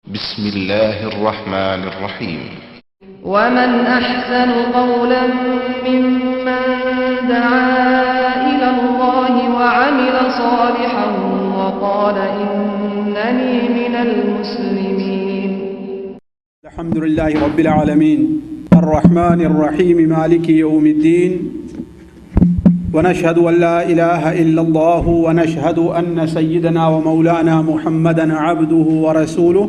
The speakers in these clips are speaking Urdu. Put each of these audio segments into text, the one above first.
بسم الله الرحمن الرحيم. ومن أحسن قولا ممن دعا إلى الله وعمل صالحا وقال إنني من المسلمين. الحمد لله رب العالمين الرحمن الرحيم مالك يوم الدين ونشهد أن لا إله إلا الله ونشهد أن سيدنا ومولانا محمدا عبده ورسوله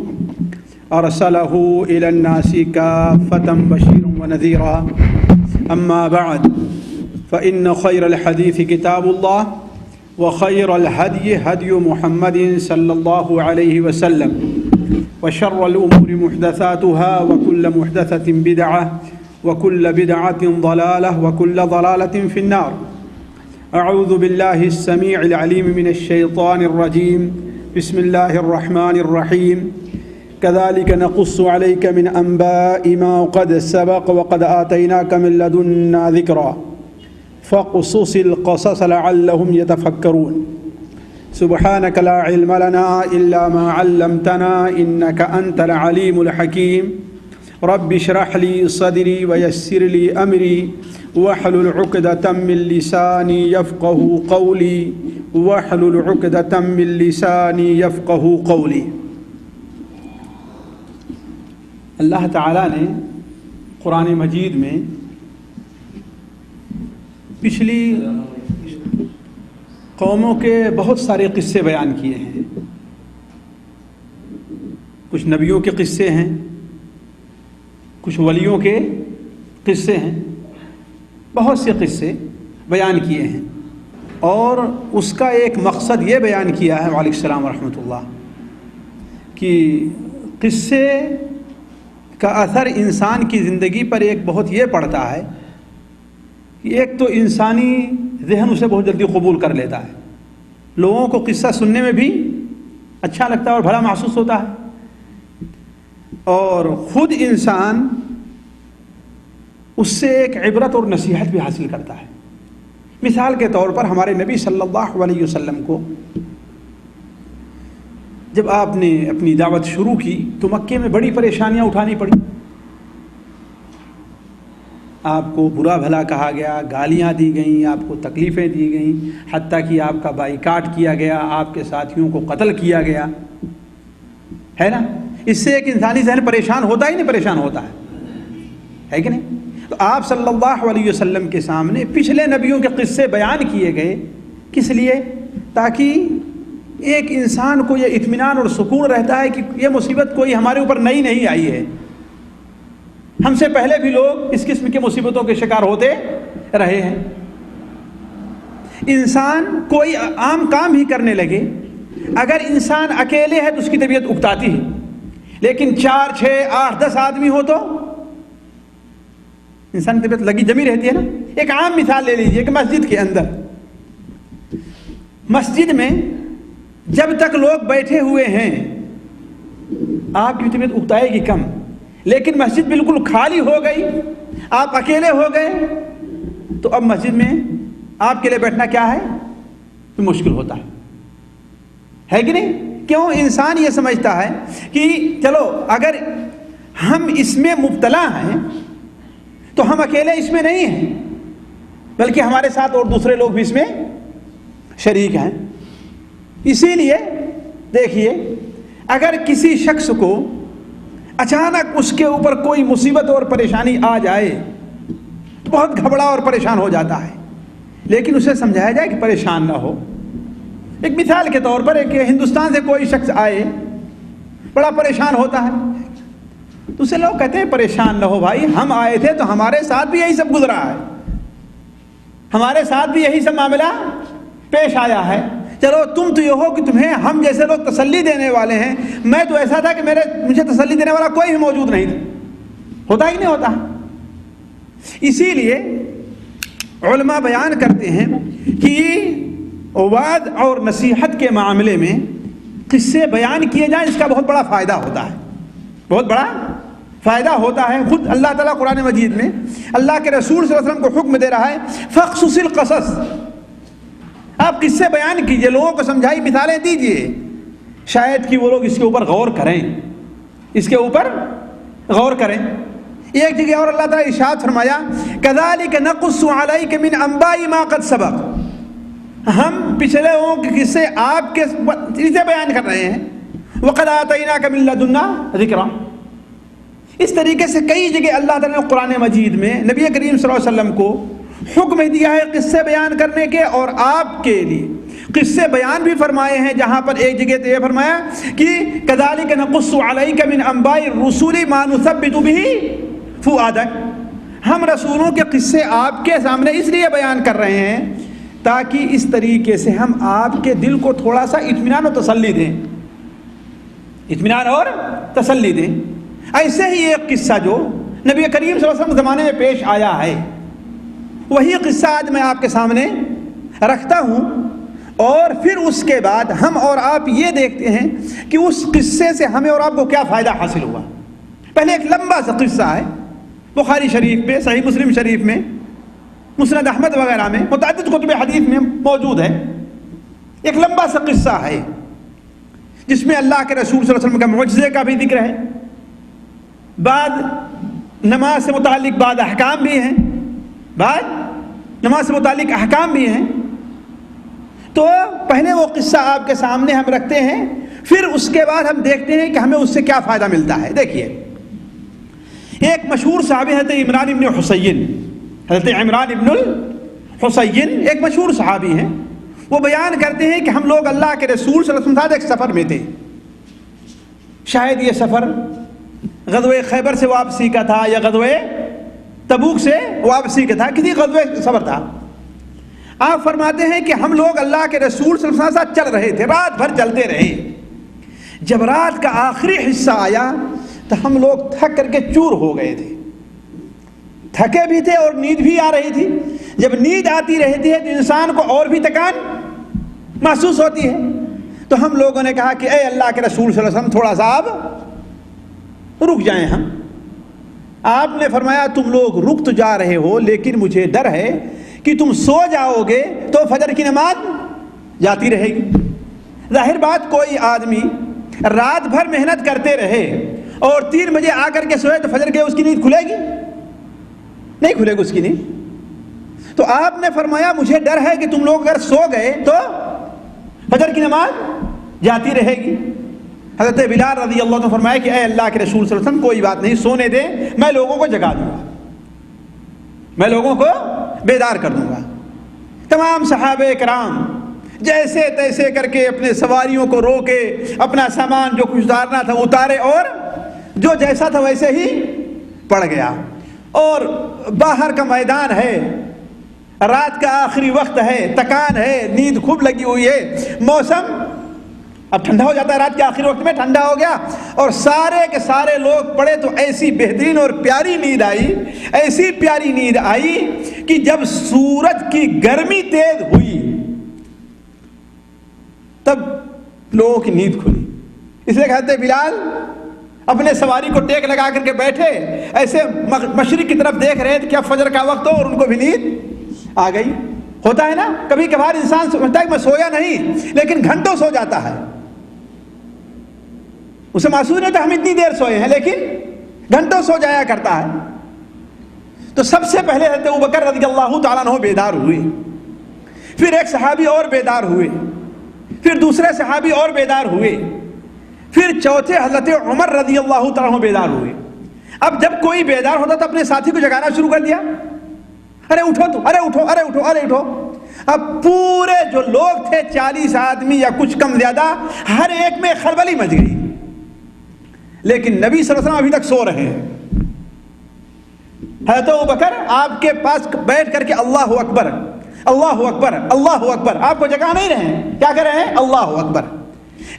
أرسله إلى الناس كافة بشيرا ونذيرا. أما بعد فإن خير الحديث كتاب الله وخير الهدي هدي محمد صلى الله عليه وسلم وشر الأمور محدثاتها وكل محدثة بدعة وكل بدعة ضلالة وكل ضلالة في النار. أعوذ بالله السميع العليم من الشيطان الرجيم. بسم الله الرحمن الرحيم. كذلك نقص عليك من أنباء ما قد سبق وقد آتيناك من لدنا ذكرا فاقصص القصص لعلهم يتفكرون. سبحانك لا علم لنا إلا ما علمتنا إنك أنت العليم الحكيم. رب اشرح لي صدري ويسر لي أمري واحلل عقدة من لساني يفقه قولي واحلل عقدة من لساني يفقه قولي. اللہ تعالیٰ نے قرآن مجید میں پچھلی قوموں کے بہت سارے قصے بیان کیے ہیں. کچھ نبیوں کے قصے ہیں، کچھ ولیوں کے قصے ہیں، بہت سے قصے بیان کیے ہیں. اور اس کا ایک مقصد یہ بیان کیا ہے وعلیکم السلام ورحمۃ اللہ کہ قصے کا اثر انسان کی زندگی پر ایک بہت یہ پڑتا ہے کہ ایک تو انسانی ذہن اسے بہت جلدی قبول کر لیتا ہے. لوگوں کو قصہ سننے میں بھی اچھا لگتا ہے اور بھلا محسوس ہوتا ہے، اور خود انسان اس سے ایک عبرت اور نصیحت بھی حاصل کرتا ہے. مثال کے طور پر ہمارے نبی صلی اللہ علیہ وسلم کو جب آپ نے اپنی دعوت شروع کی تو مکے میں بڑی پریشانیاں اٹھانی پڑی. آپ کو برا بھلا کہا گیا، گالیاں دی گئیں، آپ کو تکلیفیں دی گئیں، حتیٰ کہ آپ کا بائیکاٹ کیا گیا، آپ کے ساتھیوں کو قتل کیا گیا ہے نا. اس سے ایک انسانی ذہن پریشان ہوتا ہی نہیں، پریشان ہوتا ہے کہ نہیں. تو آپ صلی اللہ علیہ وسلم کے سامنے پچھلے نبیوں کے قصے بیان کیے گئے. کس لیے؟ تاکہ ایک انسان کو یہ اطمینان اور سکون رہتا ہے کہ یہ مصیبت کوئی ہمارے اوپر نئی نہیں آئی ہے، ہم سے پہلے بھی لوگ اس قسم کی مصیبتوں کے شکار ہوتے رہے ہیں. انسان کوئی عام کام ہی کرنے لگے، اگر انسان اکیلے ہے تو اس کی طبیعت اکتاتی ہے، لیکن 4 6 8 10 آدمی ہو تو انسان کی طبیعت لگی جمی رہتی ہے نا. ایک عام مثال لے لیجئے کہ مسجد کے اندر، مسجد میں جب تک لوگ بیٹھے ہوئے ہیں آپ کی طبیعت اکتائے گی کم، لیکن مسجد بالکل خالی ہو گئی، آپ اکیلے ہو گئے تو اب مسجد میں آپ کے لیے بیٹھنا کیا ہے تو مشکل ہوتا ہے کہ نہیں. کیوں؟ انسان یہ سمجھتا ہے کہ چلو اگر ہم اس میں مبتلا ہیں تو ہم اکیلے اس میں نہیں ہیں، بلکہ ہمارے ساتھ اور دوسرے لوگ بھی اس میں شریک ہیں. اسی لیے دیکھیے، اگر کسی شخص کو اچانک اس کے اوپر کوئی مصیبت اور پریشانی آ جائے تو بہت گھبرا اور پریشان ہو جاتا ہے، لیکن اسے سمجھایا جائے کہ پریشان نہ ہو. ایک مثال کے طور پر ایک ہندوستان سے کوئی شخص آئے بڑا پریشان ہوتا ہے تو اسے لوگ کہتے ہیں پریشان نہ ہو بھائی، ہم آئے تھے تو ہمارے ساتھ بھی یہی سب گزرا ہے، ہمارے ساتھ بھی یہی سب معاملہ پیش آیا ہے. چلو تم تو یہ ہو کہ تمہیں ہم جیسے لوگ تسلی دینے والے ہیں، میں تو ایسا تھا کہ مجھے تسلی دینے والا کوئی بھی موجود نہیں تھا. ہوتا ہی نہیں ہوتا. اسی لیے علماء بیان کرتے ہیں کہ وعظ اور نصیحت کے معاملے میں قصے بیان کیے جائیں، اس کا بہت بڑا فائدہ ہوتا ہے، بہت بڑا فائدہ ہوتا ہے. خود اللہ تعالیٰ قرآن مجید میں اللہ کے رسول صلی اللہ علیہ وسلم کو حکم دے رہا ہے فقصص القصص، آپ قصے بیان کیجئے، لوگوں کو سمجھائی، مثالیں دیجئے، شاید کہ وہ لوگ اس کے اوپر غور کریں اس کے اوپر غور کریں. ایک جگہ اور اللہ تعالیٰ ارشاد فرمایا کذالک نقص علیک من انباء ما قد سبق, ہم پچھلوں کے قصے آپ کے سے بیان کر رہے ہیں. وقد آتیناک من لدنا ذکرا. اس طریقے سے کئی جگہ اللہ تعالیٰ نے قرآن مجید میں نبی کریم صلی اللہ علیہ وسلم کو حکم دیا ہے قصے بیان کرنے کے, اور آپ کے لیے قصے بیان بھی فرمائے ہیں. جہاں پر ایک جگہ تو یہ فرمایا کہ کذالک نقص علیک من انباء الرسل ما نثبت به فؤادک, ہم رسولوں کے قصے آپ کے سامنے اس لیے بیان کر رہے ہیں تاکہ اس طریقے سے ہم آپ کے دل کو تھوڑا سا اطمینان اور تسلی دیں, اطمینان اور تسلی دیں. ایسے ہی ایک قصہ جو نبی کریم صلی اللہ علیہ وسلم کے زمانے میں پیش آیا ہے, وہی قصہ آج میں آپ کے سامنے رکھتا ہوں, اور پھر اس کے بعد ہم اور آپ یہ دیکھتے ہیں کہ اس قصے سے ہمیں اور آپ کو کیا فائدہ حاصل ہوا. پہلے ایک لمبا سا قصہ ہے, بخاری شریف میں, صحیح مسلم شریف میں, مسند احمد وغیرہ میں, متعدد کتب حدیث میں موجود ہے. ایک لمبا سا قصہ ہے جس میں اللہ کے رسول صلی اللہ علیہ وسلم کا معجزے کا بھی ذکر ہے, بعد نماز سے متعلق بعض احکام بھی ہیں, بعد نماز سے متعلق احکام بھی ہیں. تو پہلے وہ قصہ آپ کے سامنے ہم رکھتے ہیں, پھر اس کے بعد ہم دیکھتے ہیں کہ ہمیں اس سے کیا فائدہ ملتا ہے. دیکھیے, ایک مشہور صحابی حضرت عمران ابن حسین, حضرت عمران ابن الحسین ایک مشہور صحابی ہیں. وہ بیان کرتے ہیں کہ ہم لوگ اللہ کے رسول صلی اللہ علیہ وسلم ایک سفر میں تھے. شاید یہ سفر غزوہ خیبر سے واپسی کا تھا یا غزوہ تبوک سے واپسی کا تھا, کسی غزوہ سفر تھا. آپ فرماتے ہیں کہ ہم لوگ اللہ کے رسول صلی اللہ علیہ وسلم چل رہے تھے, رات بھر چلتے رہے. جب رات کا آخری حصہ آیا تو ہم لوگ تھک کر کے چور ہو گئے تھے, تھکے بھی تھے اور نیند بھی آ رہی تھی. جب نیند آتی رہتی ہے تو انسان کو اور بھی تکان محسوس ہوتی ہے. تو ہم لوگوں نے کہا کہ اے اللہ کے رسول صلی اللہ علیہ وسلم تھوڑا سا آپ رک جائیں. ہم آپ نے فرمایا تم لوگ رک تو جا رہے ہو, لیکن مجھے ڈر ہے کہ تم سو جاؤ گے تو فجر کی نماز جاتی رہے گی. ظاہر بات, کوئی آدمی رات بھر محنت کرتے رہے اور 3 بجے آ کر کے سوئے تو فجر کے اس کی نیند کھلے گی؟ نہیں کھلے گی اس کی نیند. تو آپ نے فرمایا مجھے ڈر ہے کہ تم لوگ اگر سو گئے تو فجر کی نماز جاتی رہے گی. حضرت بلال رضی اللہ عنہ نے فرمایا کہ اے اللہ کے رسول صلی اللہ علیہ وسلم کوئی بات نہیں, سونے دیں, میں لوگوں کو جگا دوں گا, میں لوگوں کو بیدار کر دوں گا. تمام صحابہ کرام جیسے تیسے کر کے اپنے سواریوں کو روکے, اپنا سامان جو کچھ اتارنا تھا اتارے, اور جو جیسا تھا ویسے ہی پڑ گیا. اور باہر کا میدان ہے, رات کا آخری وقت ہے, تکان ہے, نیند خوب لگی ہوئی ہے, موسم اب ٹھنڈا ہو جاتا ہے, رات کے آخری وقت میں ٹھنڈا ہو گیا, اور سارے کے سارے لوگ پڑے. تو ایسی بہترین اور پیاری نیند آئی, ایسی پیاری نیند آئی کہ جب سورج کی گرمی تیز ہوئی تب لوگوں کی نیند کھلی. اس لیے کہتے بلال اپنے سواری کو ٹیک لگا کر کے بیٹھے, ایسے مشرق کی طرف دیکھ رہے تھے کہ اب فجر کا وقت ہو, اور ان کو بھی نیند آ گئی. ہوتا ہے نا کبھی کبھار انسان سمجھتا ہے کہ میں سویا نہیں, لیکن گھنٹوں سو جاتا ہے. اسے محسوس نہیں ہوتا ہم اتنی دیر سوئے ہیں, لیکن گھنٹوں سو جایا کرتا ہے. تو سب سے پہلے حضرت ابوبکر رضی اللہ تعالیٰ عنہ بیدار ہوئے, پھر ایک صحابی اور بیدار ہوئے, پھر دوسرے صحابی اور بیدار ہوئے, پھر چوتھے حضرت عمر رضی اللہ تعالیٰ عنہ بیدار ہوئے. اب جب کوئی بیدار ہوتا تو اپنے ساتھی کو جگانا شروع کر دیا, ارے اٹھو تو, ارے اٹھو, ارے اٹھو, ارے اٹھو. اب پورے جو لوگ تھے 40 آدمی یا کچھ کم زیادہ, ہر ایک میں خلبلی مچ گئی. لیکن نبی صلی اللہ علیہ وسلم ابھی تک سو رہے ہیں. حضرت ابوبکر آپ کے پاس بیٹھ کر کے اللہ اکبر, اللہ اکبر, اللہ اکبر, آپ کو جگا نہیں رہے ہیں, کیا کر رہے ہیں؟ اللہ اکبر.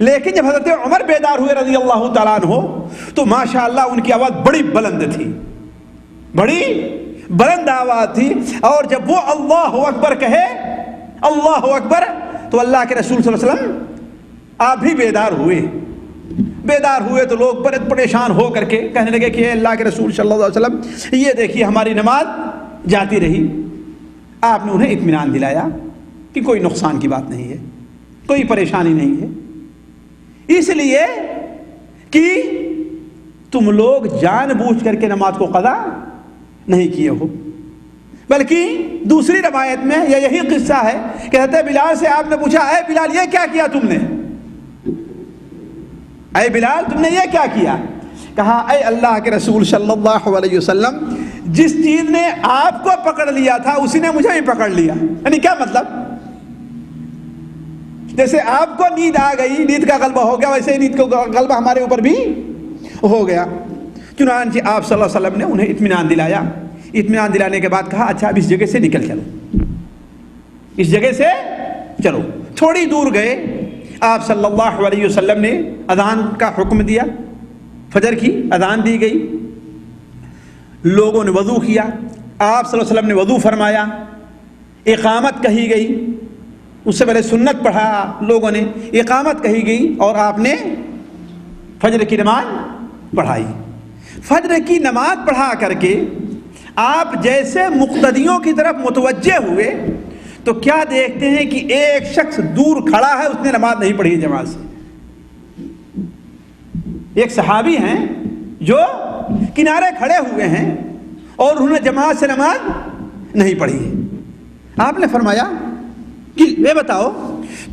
لیکن جب حضرت عمر بیدار ہوئے رضی اللہ تعالیٰ عنہ, تو ماشاءاللہ ان کی آواز بڑی بلند تھی, بڑی بلند آواز تھی. اور جب وہ اللہ اکبر کہے, اللہ اکبر, تو اللہ کے رسول صلی اللہ علیہ وسلم آپ بھی بیدار ہوئے. بیدار ہوئے تو لوگ بڑے پریشان ہو کر کے کہنے لگے کہ اے اللہ کے رسول صلی اللہ علیہ وسلم, یہ دیکھیے ہماری نماز جاتی رہی. آپ نے انہیں اطمینان دلایا کہ کوئی نقصان کی بات نہیں ہے, کوئی پریشانی نہیں ہے, اس لیے کہ تم لوگ جان بوجھ کر کے نماز کو قضا نہیں کیے ہو، بلکہ دوسری روایت میں یہی قصہ ہے کہ حضرت بلال سے آپ نے پوچھا اے بلال یہ کیا کیا تم نے، اے بلال تم نے یہ کیا کیا؟ کہا اے اللہ کے رسول صلی اللہ علیہ وسلم جس چیز نے آپ کو پکڑ لیا تھا اسی نے مجھے بھی پکڑ لیا۔ یعنی کیا مطلب؟ جیسے آپ کو نیند آ گئی، نیند کا غلبہ ہو گیا، ویسے ہی نیند کا غلبہ ہمارے اوپر بھی ہو گیا۔ چنانچہ آپ صلی اللہ علیہ وسلم نے انہیں اطمینان دلایا، اطمینان دلانے کے بعد کہا اچھا اب اس جگہ سے نکل چلو، اس جگہ سے چلو۔ تھوڑی دور گئے، آپ صلی اللہ علیہ وسلم نے اذان کا حکم دیا، فجر کی اذان دی گئی، لوگوں نے وضو کیا، آپ صلی اللہ علیہ وسلم نے وضو فرمایا، اقامت کہی گئی، اس سے پہلے سنت پڑھا لوگوں نے، اقامت کہی گئی اور آپ نے فجر کی نماز پڑھائی۔ فجر کی نماز پڑھا کر کے آپ جیسے مقتدیوں کی طرف متوجہ ہوئے تو کیا دیکھتے ہیں کہ ایک شخص دور کھڑا ہے، اس نے نماز نہیں پڑھی جماعت سے۔ ایک صحابی ہیں جو کنارے کھڑے ہوئے ہیں اور انہوں نے جماعت سے نماز نہیں پڑھی ہے۔ آپ نے فرمایا کہ یہ بتاؤ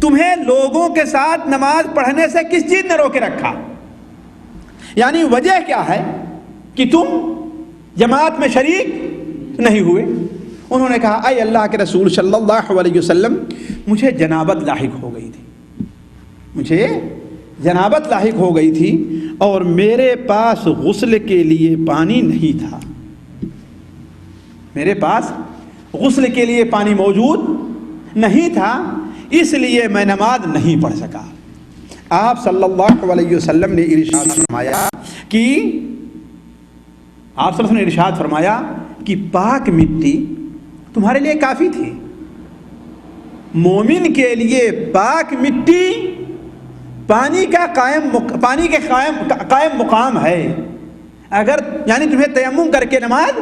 تمہیں لوگوں کے ساتھ نماز پڑھنے سے کس چیز نے روکے رکھا، یعنی وجہ کیا ہے کہ تم جماعت میں شریک نہیں ہوئے؟ انہوں نے کہا اے اللہ کے رسول صلی اللہ علیہ وسلم مجھے جنابت لاحق ہو گئی تھی، مجھے جنابت لاحق ہو گئی تھی اور میرے پاس غسل کے لیے پانی نہیں تھا، میرے پاس غسل کے لیے پانی موجود نہیں تھا، اس لیے میں نماز نہیں پڑھ سکا۔ آپ صلی اللہ علیہ وسلم نے ارشاد فرمایا کہ آپ صلی اللہ علیہ وسلم نے ارشاد فرمایا کہ پاک مٹی تمہارے لیے کافی تھی۔ مومن کے لیے پاک مٹی پانی کے قائم مقام ہے۔ اگر یعنی تمہیں تیمم کر کے نماز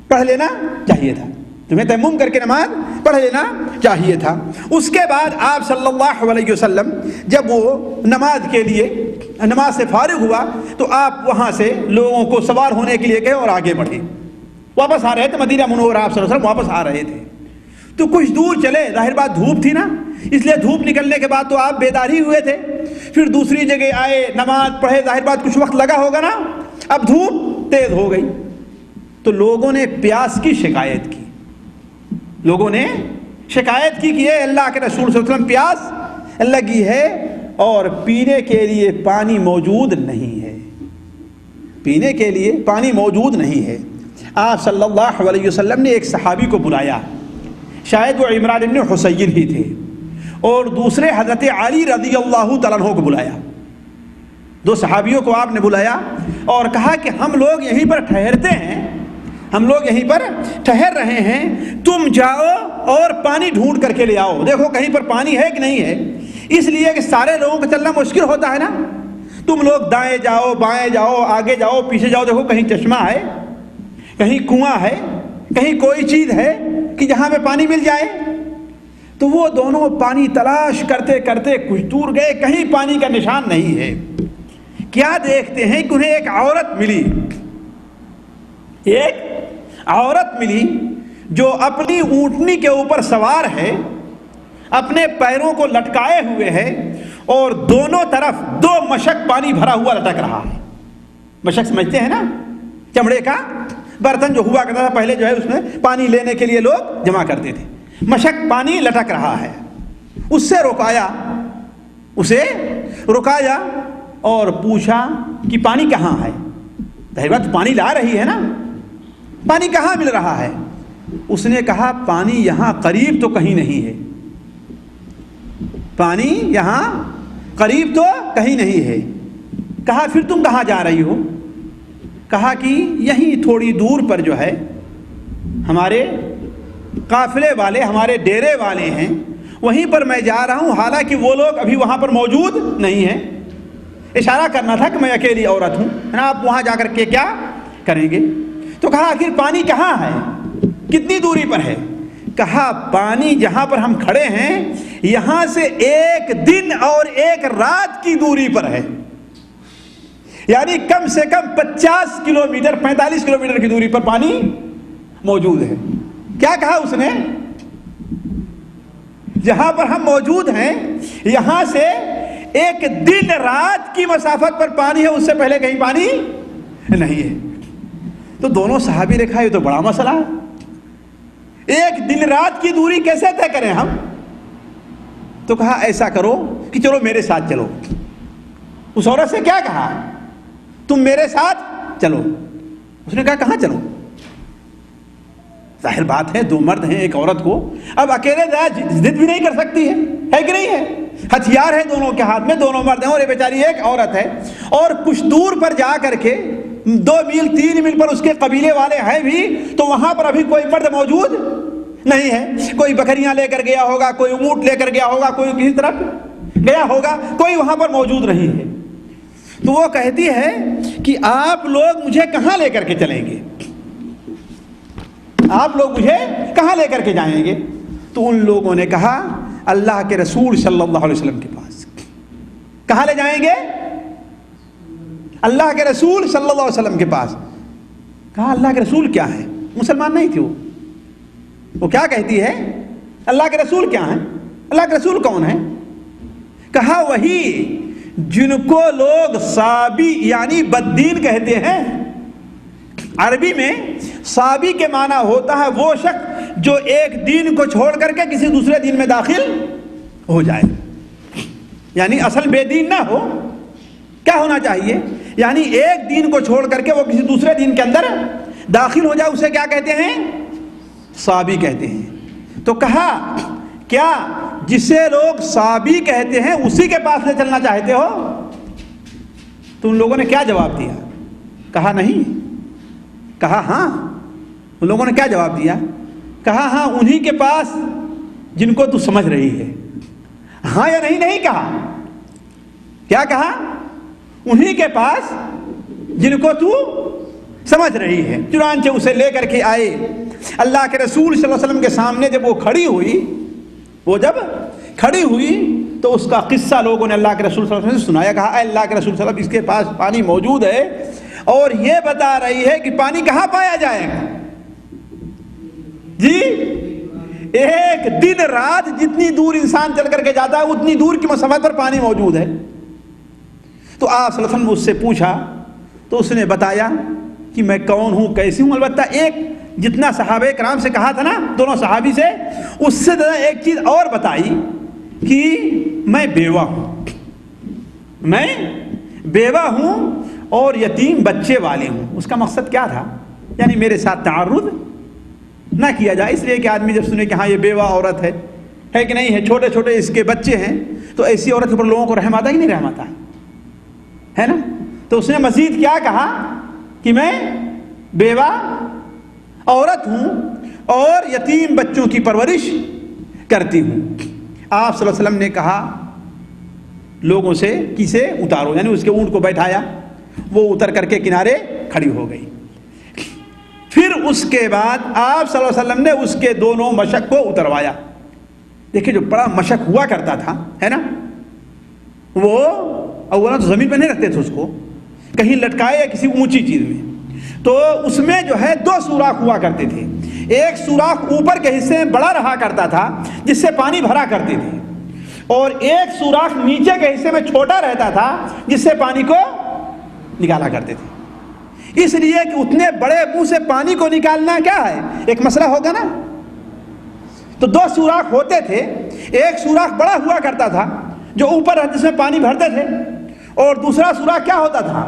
پڑھ لینا چاہیے تھا، تمہیں تیمم کر کے نماز پڑھ لینا چاہیے تھا۔ اس کے بعد آپ صلی اللہ علیہ وسلم جب وہ نماز کے لیے نماز سے فارغ ہوا تو آپ وہاں سے لوگوں کو سوار ہونے کے لیے کہے اور آگے بڑھے، واپس آ رہے تھے مدینہ منورہ، آپ صلی اللہ علیہ وسلم واپس آ رہے تھے تو کچھ دور چلے، ظاہر بات دھوپ تھی نا، اس لیے دھوپ نکلنے کے بعد تو آپ بیدار ہی ہوئے تھے، پھر دوسری جگہ آئے نماز پڑھے، ظاہر بات کچھ وقت لگا ہوگا نا، اب دھوپ تیز ہو گئی تو لوگوں نے پیاس کی شکایت کی، لوگوں نے شکایت کی کہ اے اللہ کے رسول صلی اللہ علیہ وسلم پیاس لگی ہے اور پینے کے لیے پانی موجود نہیں ہے، پینے کے لیے پانی موجود نہیں ہے۔ آپ صلی اللہ علیہ وسلم نے ایک صحابی کو بلایا، شاید وہ عمران بن حسین ہی تھے، اور دوسرے حضرت علی رضی اللہ تعالیٰ عنہ کو بلایا، دو صحابیوں کو آپ نے بلایا اور کہا کہ ہم لوگ یہیں پر ٹھہرتے ہیں، ہم لوگ یہیں پر ٹھہر رہے ہیں، تم جاؤ اور پانی ڈھونڈ کر کے لے آؤ، دیکھو کہیں پر پانی ہے کہ نہیں ہے، اس لیے کہ سارے لوگوں کو چلنا مشکل ہوتا ہے نا، تم لوگ دائیں جاؤ بائیں جاؤ آگے جاؤ پیچھے جاؤ، دیکھو کہیں چشمہ ہے، کہیں کنواں ہے، کہیں کوئی چیز ہے کہ جہاں پہ پانی مل جائے۔ تو وہ دونوں پانی تلاش کرتے کرتے کچھ دور گئے، کہیں پانی کا نشان نہیں ہے۔ کیا دیکھتے ہیں کہ انہیں ایک عورت ملی، ایک عورت ملی جو اپنی اونٹنی کے اوپر سوار ہے، اپنے پیروں کو لٹکائے ہوئے ہے اور دونوں طرف دو مشک پانی بھرا ہوا لٹک رہا ہے۔ مشک سمجھتے ہیں نا، چمڑے کا برتن جو ہوا کرتا تھا پہلے، جو ہے اس میں پانی لینے کے لیے لوگ جمع کرتے تھے، مشک پانی لٹک رہا ہے۔ اس سے رکایا اور پوچھا کہ پانی کہاں ہے، ظاہر بات پانی لا رہی ہے نا، پانی کہاں مل رہا ہے؟ اس نے کہا پانی یہاں قریب تو کہیں نہیں ہے، پانی یہاں قریب تو کہیں نہیں ہے۔ کہا پھر تم کہاں جا رہی ہو؟ کہا کہ یہیں تھوڑی دور پر جو ہے ہمارے قافلے والے، ہمارے ڈیرے والے ہیں، وہیں پر میں جا رہا ہوں، حالانکہ وہ لوگ ابھی وہاں پر موجود نہیں ہیں۔ اشارہ کرنا تھا کہ میں اکیلی عورت ہوں نا، آپ وہاں جا کر کے کیا کریں گے؟ تو کہا آخر پانی کہاں ہے، کتنی دوری پر ہے؟ کہا پانی جہاں پر ہم کھڑے ہیں یہاں سے ایک دن اور ایک رات کی دوری پر ہے، یعنی کم سے کم 50 کلومیٹر 45 کلومیٹر کی دوری پر پانی موجود ہے۔ کیا کہا اس نے؟ جہاں پر ہم موجود ہیں یہاں سے ایک دن رات کی مسافت پر پانی ہے، اس سے پہلے کہیں پانی نہیں ہے۔ تو دونوں صحابی نے کہا یہ تو بڑا مسئلہ ہے، ایک دن رات کی دوری کیسے طے کریں ہم؟ تو کہا ایسا کرو کہ چلو میرے ساتھ چلو۔ اس عورت سے کیا کہا؟ تم میرے ساتھ چلو۔ اس نے کہا کہاں چلو؟ ظاہر بات ہے دو مرد ہیں ایک عورت کو اب اکیلے ضد بھی نہیں کر سکتی ہے کہ نہیں ہے؟ ہتھیار ہے دونوں کے ہاتھ میں، دونوں مرد ہیں اور یہ بیچاری ایک عورت ہے، اور کچھ دور پر جا کر کے 2 میل 3 میل پر اس کے قبیلے والے ہیں بھی، تو وہاں پر ابھی کوئی مرد موجود نہیں ہے۔ کوئی بکریاں لے کر گیا ہوگا، کوئی اونٹ لے کر گیا ہوگا، کوئی کسی طرف گیا ہوگا، کوئی وہاں پر موجود نہیں ہے۔ تو وہ کہتی ہے کہ آپ لوگ مجھے کہاں لے کر کے چلیں گے؟ آپ لوگ مجھے کہاں لے کر کے جائیں گے؟ تو ان لوگوں نے کہا اللہ کے رسول صلی اللہ علیہ وسلم کے پاس۔ کہاں لے جائیں گے؟ اللہ کے رسول صلی اللہ علیہ وسلم کے پاس۔ کہا اللہ کے رسول کیا ہے؟ مسلمان نہیں تھے وہ کیا کہتی ہے؟ اللہ کے رسول کیا ہیں؟ اللہ کے رسول کون ہیں؟ کہا وہی جن کو لوگ صابی یعنی بددین کہتے ہیں۔ عربی میں صابی کے معنی ہوتا ہے وہ شخص جو ایک دین کو چھوڑ کر کے کسی دوسرے دین میں داخل ہو جائے، یعنی اصل بے دین نہ ہو۔ کیا ہونا چاہیے؟ یعنی ایک دین کو چھوڑ کر کے وہ کسی دوسرے دین کے اندر داخل ہو جائے، اسے کیا کہتے ہیں؟ صابی کہتے ہیں۔ تو کہا کیا جسے لوگ صابی کہتے ہیں اسی کے پاس لے چلنا چاہتے ہو؟ تو ان لوگوں نے کیا جواب دیا؟ کہا نہیں۔ کہا ہاں۔ ان لوگوں نے کیا جواب دیا؟ کہا ہاں انہی کے پاس جن کو تو سمجھ رہی ہے۔ ہاں یا نہیں کہا؟ کیا کہا؟ انہی کے پاس جن کو تو سمجھ رہی ہے۔ چنانچہ اسے لے کر کے آئے اللہ کے رسول صلی اللہ علیہ وسلم کے سامنے۔ جب وہ کھڑی ہوئی تو اس کا قصہ لوگوں نے اللہ کے رسول صلی اللہ علیہ وسلم سے سنایا۔ کہا اے اللہ کے رسول صلی اللہ علیہ وسلم اس کے پاس پانی موجود ہے اور یہ بتا رہی ہے کہ پانی کہاں پایا جائے گا؟ جی ایک دن رات جتنی دور انسان چل کر کے جاتا ہے اتنی دور کی مسافت پر پانی موجود ہے۔ تو آپ صلی اللہ علیہ وسلم نے اس سے پوچھا تو اس نے بتایا کہ میں کون ہوں، کیسی ہوں۔ البتہ ایک جتنا صحابہ کرام سے کہا تھا نا دونوں صحابی سے، اس سے زیادہ ایک چیز اور بتائی کہ میں بیوہ ہوں، میں بیوہ ہوں اور یتیم بچے والے ہوں۔ اس کا مقصد کیا تھا؟ یعنی میرے ساتھ تعرض نہ کیا جائے، اس لیے کہ آدمی جب سنے کہ ہاں یہ بیوہ عورت ہے کہ نہیں ہے، چھوٹے چھوٹے اس کے بچے ہیں، تو ایسی عورت کے اوپر لوگوں کو رحم آتا ہی نہیں رحم آتا ہے نا۔ تو اس نے مزید کیا کہا کہ میں بیوہ عورت ہوں اور یتیم بچوں کی پرورش کرتی ہوں۔ آپ صلی اللہ علیہ وسلم نے کہا لوگوں سے کسے اتارو، یعنی اس کے اونٹ کو بیٹھایا، وہ اتر کر کے کنارے کھڑی ہو گئی۔ پھر اس کے بعد آپ صلی اللہ علیہ وسلم نے اس کے دونوں مشک کو اتروایا۔ دیکھیں جو بڑا مشک ہوا کرتا تھا ہے نا، وہ اولا تو زمین پہ نہیں رکھتے تھے، اس کو کہیں لٹکائے یا کسی اونچی چیز میں، تو اس میں جو ہے 2 سوراخ ہوا کرتے تھے۔ ایک سوراخ اوپر کے حصے میں بڑا رہا کرتا تھا جس سے پانی بھرا کرتے تھے، اور ایک سوراخ نیچے کے حصے میں چھوٹا رہتا تھا جس سے پانی کو نکالا کرتے تھے۔ اس لیے کہ اتنے بڑے منہ سے پانی کو نکالنا کیا ہے، ایک مسئلہ ہوگا نا۔ تو 2 سوراخ ہوتے تھے، ایک سوراخ بڑا ہوا کرتا تھا جو اوپر جس میں پانی بھرتے تھے، اور دوسرا سوراخ کیا ہوتا تھا،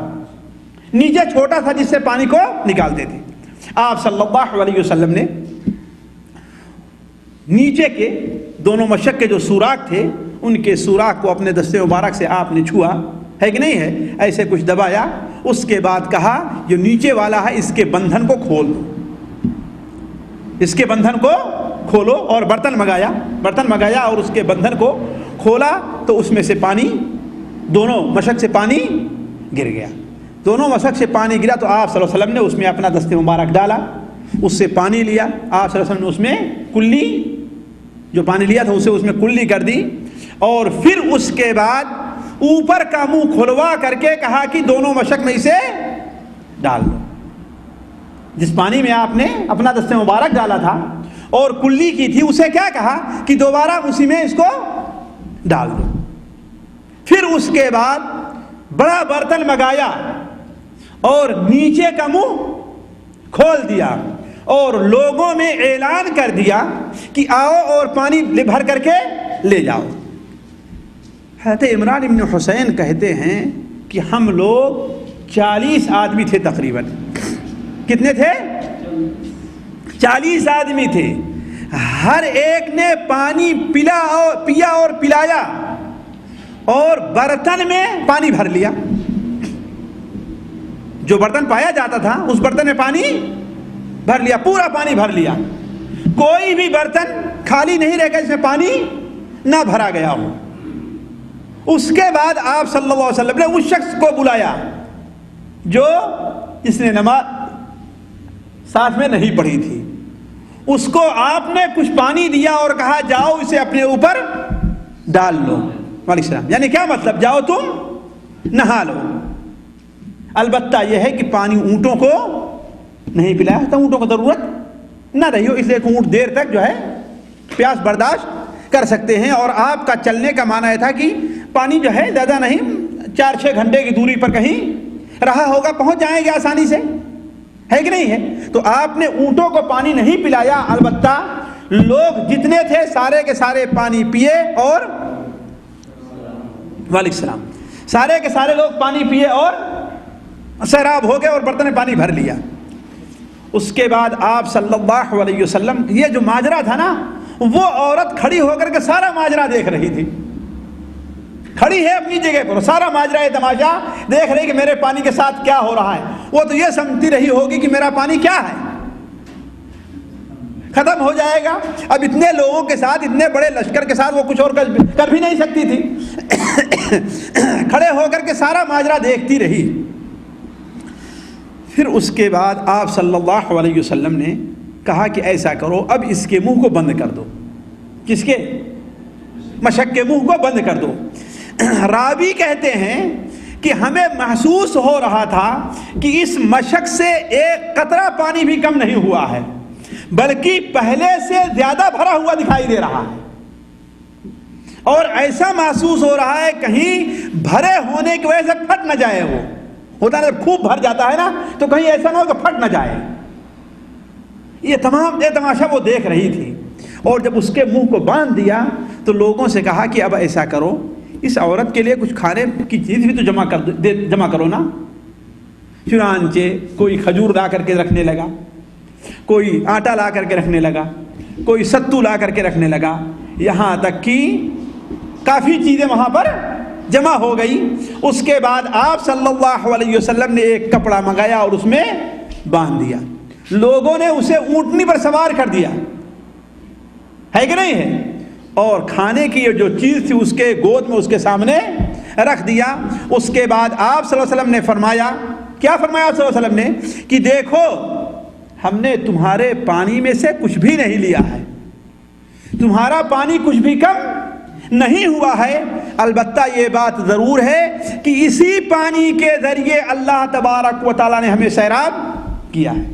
نیچے چھوٹا تھا جس سے پانی کو نکالتے تھے۔ آپ صلی اللہ علیہ وسلم نے نیچے کے دونوں مشک کے جو سوراخ تھے ان کے سوراخ کو اپنے دستے مبارک سے آپ نے چھوا ہے کہ نہیں ہے، ایسے کچھ دبایا۔ اس کے بعد کہا جو نیچے والا ہے اس کے بندھن کو کھول دو، اس کے بندھن کو کھولو، اور برتن منگایا اور اس کے بندھن کو کھولا تو اس میں سے پانی، دونوں مشک سے پانی گر گیا۔ دونوں مشک سے پانی گرا تو آپ صلی اللہ علیہ وسلم نے اس میں اپنا دست مبارک ڈالا، اس سے پانی لیا۔ آپ صلی اللہ علیہ وسلم نے اس میں کلی، جو پانی لیا تھا اسے اس میں کلی کر دی، اور پھر اس کے بعد اوپر کا منہ کھلوا کر کے کہا کہ دونوں مشک میں اسے ڈال دو. جس پانی میں آپ نے اپنا دست مبارک ڈالا تھا اور کلی کی تھی اسے کیا کہا کہ دوبارہ اسی میں اس کو ڈال دو. پھر اس کے بعد بڑا برتن منگایا اور نیچے کا منہ کھول دیا اور لوگوں میں اعلان کر دیا کہ آؤ اور پانی بھر کر کے لے جاؤ. حضرت عمران بن حسین کہتے ہیں کہ ہم لوگ 40 آدمی تھے تقریباً. کتنے تھے؟ 40 آدمی تھے. ہر ایک نے پانی پیا اور پلایا اور برتن میں پانی بھر لیا. جو برتن پایا جاتا تھا اس برتن میں پانی بھر لیا, پورا پانی بھر لیا. کوئی بھی برتن خالی نہیں رہ گیا جس میں پانی نہ بھرا گیا ہو. اس کے بعد آپ صلی اللہ علیہ وسلم نے اس شخص کو بلایا جو جس نے نماز ساتھ میں نہیں پڑھی تھی. اس کو آپ نے کچھ پانی دیا اور کہا جاؤ اسے اپنے اوپر ڈال لو. وعلیکم السلام. یعنی کیا مطلب؟ جاؤ تم نہا لو. البتہ یہ ہے کہ پانی اونٹوں کو نہیں پلایا تھا, اونٹوں کو ضرورت نہ رہی ہو, اس لیے کہ اونٹ دیر تک جو ہے پیاس برداشت کر سکتے ہیں. اور آپ کا چلنے کا معنی یہ تھا کہ پانی جو ہے زیادہ نہیں, 4-6 گھنٹے کی دوری پر کہیں رہا ہوگا, پہنچ جائیں گے آسانی سے, ہے کہ نہیں ہے. تو آپ نے اونٹوں کو پانی نہیں پلایا, البتہ لوگ جتنے تھے سارے کے سارے پانی پیے اور وعلیکم السلام سارے کے سارے لوگ پانی پیے اور سیراب ہو گئے اور برتن میں پانی بھر لیا. اس کے بعد آپ صلی اللہ علیہ وسلم, یہ جو ماجرا تھا نا, وہ عورت کھڑی ہو کر کے سارا ماجرا دیکھ رہی تھی. کھڑی ہے اپنی جگہ پر, سارا ماجرا یہ تماشا دیکھ رہی کہ میرے پانی کے ساتھ کیا ہو رہا ہے. وہ تو یہ سمجھتی رہی ہوگی کہ میرا پانی کیا ہے, ختم ہو جائے گا. اب اتنے لوگوں کے ساتھ, اتنے بڑے لشکر کے ساتھ وہ کچھ اور کر بھی نہیں سکتی تھی. کھڑے ہو کر کے سارا ماجرا دیکھتی رہی. پھر اس کے بعد آپ صلی اللہ علیہ وسلم نے کہا کہ ایسا کرو, اب اس کے منہ کو بند کر دو. کس کے؟ مشک کے منہ کو بند کر دو. راوی کہتے ہیں کہ ہمیں محسوس ہو رہا تھا کہ اس مشک سے ایک قطرہ پانی بھی کم نہیں ہوا ہے, بلکہ پہلے سے زیادہ بھرا ہوا دکھائی دے رہا ہے. اور ایسا محسوس ہو رہا ہے کہیں بھرے ہونے کی وجہ سے پھٹ نہ جائے. وہ ہوتا ہے خوب بھر جاتا ہے نا, تو کہیں ایسا نہ ہو کہ پھٹ نہ جائے. یہ تمام تماشا وہ دیکھ رہی تھی. اور جب اس کے منہ کو باندھ دیا تو لوگوں سے کہا کہ اب ایسا کرو, اس عورت کے لیے کچھ کھانے کی چیز بھی تو جمع کرو نا. چنانچہ کوئی کھجور لا کر کے رکھنے لگا, کوئی آٹا لا کر کے رکھنے لگا, کوئی ستو لا کر کے رکھنے لگا, یہاں تک کہ کافی چیزیں وہاں پر جمع ہو گئی. اس کے بعد آپ صلی اللہ علیہ وسلم نے ایک کپڑا منگایا اور اس میں باندھ دیا. لوگوں نے اسے اونٹنی پر سوار کر دیا, ہے کہ نہیں ہے, اور کھانے کی جو چیز تھی اس کے گود میں اس کے سامنے رکھ دیا. اس کے بعد آپ صلی اللہ علیہ وسلم نے فرمایا, کیا فرمایا آپ صلی اللہ علیہ وسلم نے, کہ دیکھو ہم نے تمہارے پانی میں سے کچھ بھی نہیں لیا ہے, تمہارا پانی کچھ بھی کم نہیں ہوا ہے. البتہ یہ بات ضرور ہے کہ اسی پانی کے ذریعے اللہ تبارک و تعالیٰ نے ہمیں سیراب کیا ہے.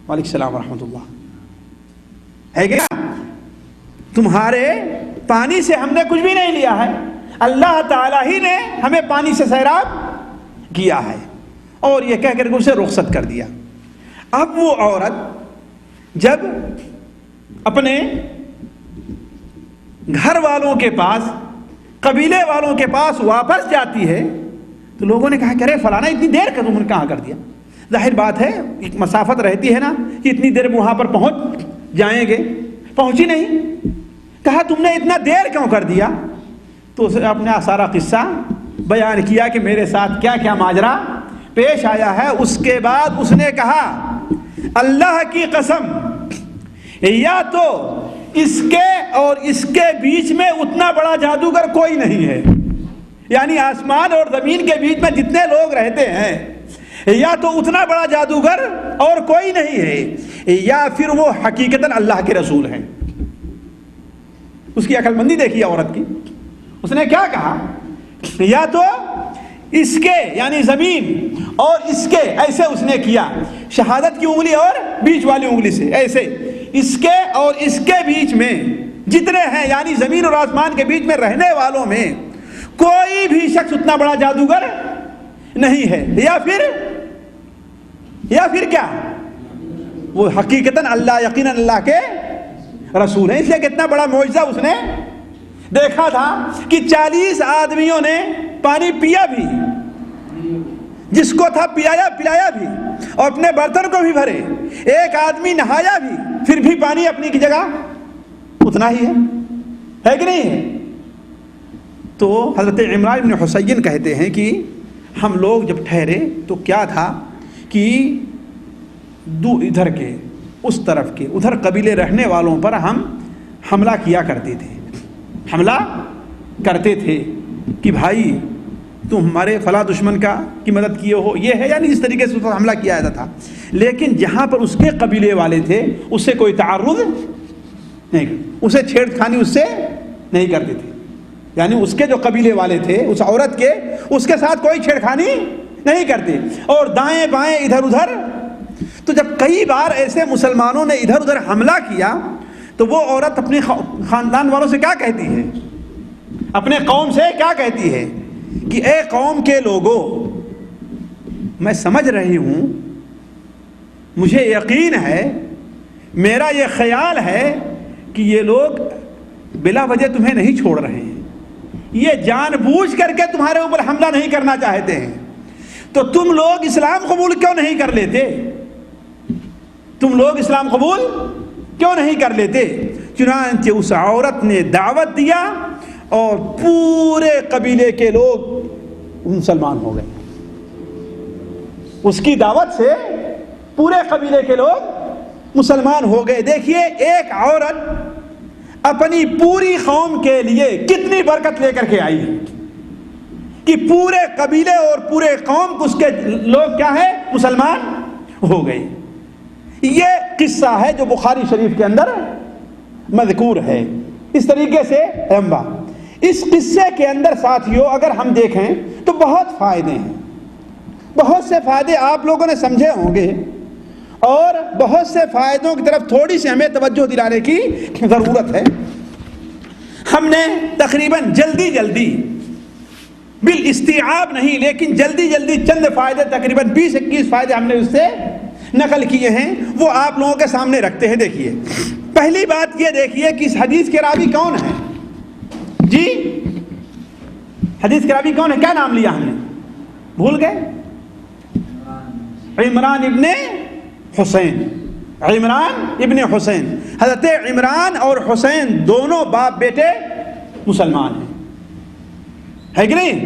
وعلیکم السلام ورحمۃ اللہ. ہے کیا؟ تمہارے پانی سے ہم نے کچھ بھی نہیں لیا ہے, اللہ تعالیٰ ہی نے ہمیں پانی سے سیراب کیا ہے. اور یہ کہہ کر کے اسے رخصت کر دیا. اب وہ عورت جب اپنے گھر والوں کے پاس, قبیلے والوں کے پاس واپس جاتی ہے تو لوگوں نے کہا کہ ارے فلانا اتنی دیر کا تم نے کہاں کر دیا. ظاہر بات ہے ایک مسافت رہتی ہے نا کہ اتنی دیر میں وہاں پر پہنچ جائیں گے, پہنچی نہیں. کہا تم نے اتنا دیر کیوں کر دیا؟ تو اس نے اپنا سارا قصہ بیان کیا کہ میرے ساتھ کیا کیا ماجرا پیش آیا ہے. اس کے بعد اس نے کہا اللہ کی قسم, یا تو اس کے اور اس کے بیچ میں اتنا بڑا جادوگر کوئی نہیں ہے, یعنی آسمان اور زمین کے بیچ میں جتنے لوگ رہتے ہیں یا تو اتنا بڑا جادوگر اور کوئی نہیں ہے, یا پھر وہ حقیقتاً اللہ کے رسول ہیں. اس کی عقل مندی دیکھیے عورت کی. اس نے کیا کہا یا تو اس کے یعنی زمین اور اس کے ایسے اس نے کیا، شہادت کی انگلی اور بیچ والی انگلی سے ایسے، اس کے اور اس کے بیچ میں جتنے ہیں یعنی زمین اور آسمان کے بیچ میں رہنے والوں میں کوئی بھی شخص اتنا بڑا جادوگر نہیں ہے، یا پھر کیا وہ حقیقتاً اللہ یقیناً اللہ کے رسول ہیں۔ اس لیے کتنا بڑا معجزہ اس نے دیکھا تھا کہ 40 آدمیوں نے پانی پیا بھی، جس کو تھا پلایا بھی، اور اپنے برتن کو بھی بھرے، ایک آدمی نہایا بھی، پھر بھی پانی اپنی کی جگہ اتنا ہی ہے کہ نہیں ہے؟ تو حضرت عمران بن حسین کہتے ہیں کہ ہم لوگ جب ٹھہرے تو کیا تھا کہ ادھر کے اس طرف کے ادھر قبیلے رہنے والوں پر ہم حملہ کیا کرتے تھے کہ بھائی تم ہمارے فلاں دشمن کی مدد کیے ہو، یہ ہے، یعنی اس طریقے سے حملہ کیا جاتا تھا۔ لیکن جہاں پر اس کے قبیلے والے تھے اس سے کوئی تعرض نہیں، اسے چھیڑ کھانی اس سے نہیں کرتے تھے، یعنی اس کے جو قبیلے والے تھے اس عورت کے، اس کے ساتھ کوئی چھیڑ کھانی نہیں کرتے، اور دائیں بائیں ادھر ادھر۔ تو جب کئی بار ایسے مسلمانوں نے ادھر ادھر حملہ کیا تو وہ عورت اپنے خاندان والوں سے کیا کہتی ہے، اپنے قوم سے کیا کہتی ہے کہ اے قوم کے لوگوں، میں سمجھ رہی ہوں، مجھے یقین ہے، میرا یہ خیال ہے کہ یہ لوگ بلا وجہ تمہیں نہیں چھوڑ رہے ہیں، یہ جان بوجھ کر کے تمہارے اوپر حملہ نہیں کرنا چاہتے ہیں، تو تم لوگ اسلام قبول کیوں نہیں کر لیتے؟ چنانچہ اس عورت نے دعوت دیا اور پورے قبیلے کے لوگ مسلمان ہو گئے، اس کی دعوت سے پورے قبیلے کے لوگ مسلمان ہو گئے۔ دیکھیے ایک عورت اپنی پوری قوم کے لیے کتنی برکت لے کر کے آئی کہ پورے قبیلے اور پورے قوم اس کے لوگ کیا ہے، مسلمان ہو گئے۔ یہ قصہ ہے جو بخاری شریف کے اندر مذکور ہے اس طریقے سے لمبا۔ اس قصے کے اندر ساتھیوں اگر ہم دیکھیں تو بہت فائدے ہیں، بہت سے فائدے آپ لوگوں نے سمجھے ہوں گے، اور بہت سے فائدوں کی طرف تھوڑی سی ہمیں توجہ دلانے کی ضرورت ہے۔ ہم نے تقریباً جلدی بالاستیعاب نہیں لیکن جلدی چند فائدے، تقریباً 20-21 فائدے ہم نے اس سے نقل کیے ہیں، وہ آپ لوگوں کے سامنے رکھتے ہیں۔ دیکھیے پہلی بات یہ دیکھیے کہ اس حدیث کے راوی کون ہیں؟ جی حدیث کے راوی کون ہے؟ کیا نام لیا ہم نے؟ بھول گئے؟ عمران ابن حسین۔ حضرت عمران اور حسین دونوں باپ بیٹے مسلمان ہیں، ہے کہ نہیں؟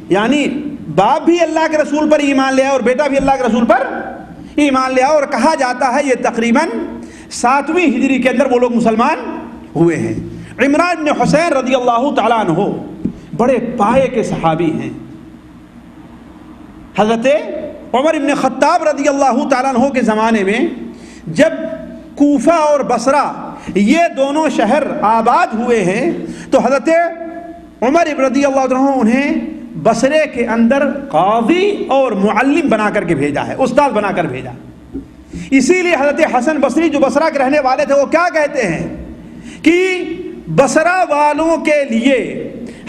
یعنی باپ بھی اللہ کے رسول پر ایمان لیا اور بیٹا بھی اللہ کے رسول پر ایمان لیا، اور کہا جاتا ہے یہ تقریباً 7ویں ہجری کے اندر وہ لوگ مسلمان ہوئے ہیں۔ عمران بن حسین رضی اللہ تعالیٰ عنہ بڑے پائے کے صحابی ہیں۔ حضرت عمر بن خطاب رضی اللہ تعالیٰ عنہ کے زمانے میں جب کوفہ اور بصرہ یہ دونوں شہر آباد ہوئے ہیں تو حضرت عمر رضی اللہ عنہ انہیں بصرے کے اندر قاضی اور معلم بنا کر کے بھیجا ہے، استاد بنا کر بھیجا۔ اسی لیے حضرت حسن بصری جو بصرہ کے رہنے والے تھے وہ کیا کہتے ہیں کہ بصرہ والوں کے لیے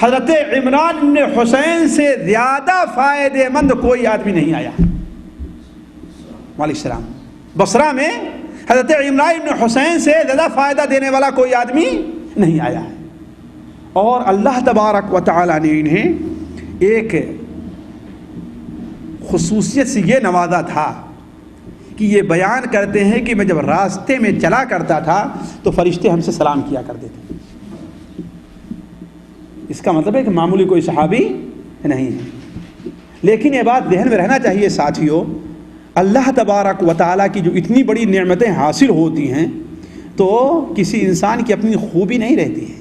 حضرت عمران بن حسین سے زیادہ فائدہ مند کوئی آدمی نہیں آیا۔ وعلیکم السلام۔ بصرہ میں حضرت عمران بن حسین سے زیادہ فائدہ دینے والا کوئی آدمی نہیں آیا ہے، اور اللہ تبارک و تعالی نے انہیں ایک خصوصیت سے یہ نوازا تھا کہ یہ بیان کرتے ہیں کہ میں جب راستے میں چلا کرتا تھا تو فرشتے ہم سے سلام کیا کرتے تھے۔ اس کا مطلب ہے کہ معمولی کوئی صحابی نہیں ہے، لیکن یہ بات ذہن میں رہنا چاہیے ساتھیوں، اللہ تبارک و تعالیٰ کی جو اتنی بڑی نعمتیں حاصل ہوتی ہیں تو کسی انسان کی اپنی خوبی نہیں رہتی ہے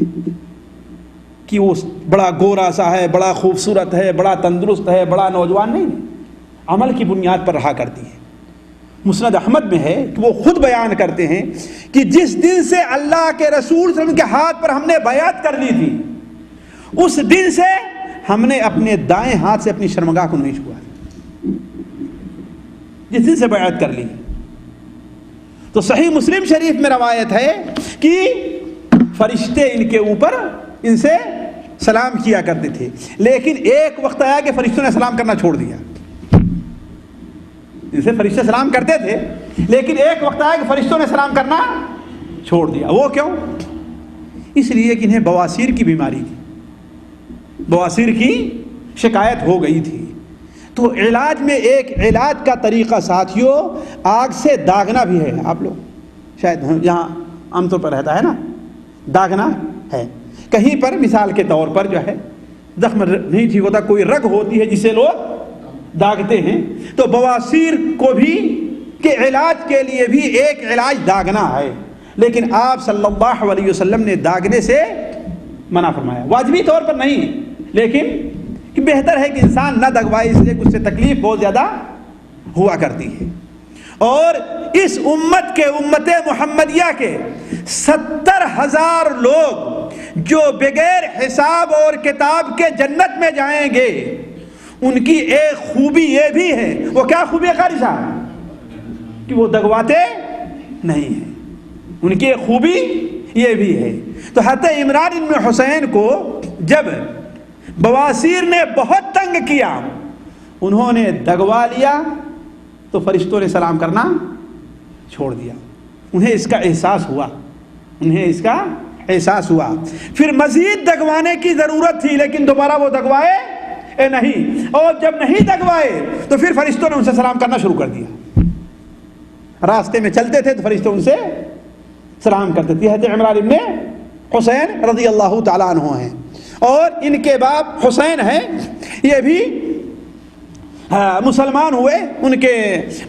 کہ وہ بڑا گورا سا ہے، بڑا خوبصورت ہے، بڑا تندرست ہے، بڑا نوجوان، نہیں، عمل کی بنیاد پر رہا کرتی ہے۔ مسند احمد میں ہے کہ وہ خود بیان کرتے ہیں کہ جس دن سے اللہ کے رسول صلی اللہ علیہ وسلم کے ہاتھ پر ہم نے بیعت کر لی تھی اس دن سے ہم نے اپنے دائیں ہاتھ سے اپنی شرمگاہ کو نہیں چھوا، جس دن سے بیعت کر لی۔ تو صحیح مسلم شریف میں روایت ہے کہ فرشتے ان کے اوپر ان سے سلام کیا کرتے تھے، لیکن ایک وقت آیا کہ فرشتوں نے سلام کرنا چھوڑ دیا۔ ان سے فرشتے سلام کرتے تھے، لیکن ایک وقت آیا کہ فرشتوں نے سلام کرنا چھوڑ دیا۔ وہ کیوں؟ اس لیے کہ انہیں بواسیر کی بیماری تھی، بواسیر کی شکایت ہو گئی تھی۔ تو علاج میں ایک علاج کا طریقہ ساتھیوں آگ سے داغنا بھی ہے۔ آپ لوگ شاید یہاں عام طور پر رہتا ہے نا، داغنا ہے کہیں پر، مثال کے طور پر جو ہے زخم نہیں ٹھیک ہوتا، کوئی رگ ہوتی ہے جسے لوگ داغتے ہیں، تو بواسیر کو بھی کے علاج کے لیے بھی ایک علاج داغنا ہے، لیکن آپ صلی اللہ علیہ وسلم نے داغنے سے منع فرمایا، واجبی طور پر نہیں، لیکن کہ بہتر ہے کہ انسان نہ دگوائے، اس لیے اس سے تکلیف بہت زیادہ ہوا کرتی ہے۔ اور اس امت کے، امت محمدیہ کے 70,000 لوگ جو بغیر حساب اور کتاب کے جنت میں جائیں گے، ان کی ایک خوبی یہ بھی ہے، وہ کیا خوبی ہے قاری صاحب؟ کہ وہ دگواتے نہیں ہیں، ان کی ایک خوبی یہ بھی ہے۔ تو حضرت عمران بن حسین کو جب بواسیر نے بہت تنگ کیا، انہوں نے دگوا لیا تو فرشتوں نے سلام کرنا چھوڑ دیا۔ انہیں اس کا احساس ہوا، انہیں اس کا احساس ہوا۔ پھر مزید دگوانے کی ضرورت تھی، لیکن دوبارہ وہ دگوائے نہیں، اور جب نہیں دگوائے تو پھر فرشتوں نے ان سے سلام کرنا شروع کر دیا۔ راستے میں چلتے تھے تو فرشتوں ان سے سلام کرتے تھے۔ حضرت عمران ابن حسین رضی اللہ تعالیٰ عنہ ہیں، اور ان کے باپ حسین ہیں، یہ بھی مسلمان ہوئے۔ ان کے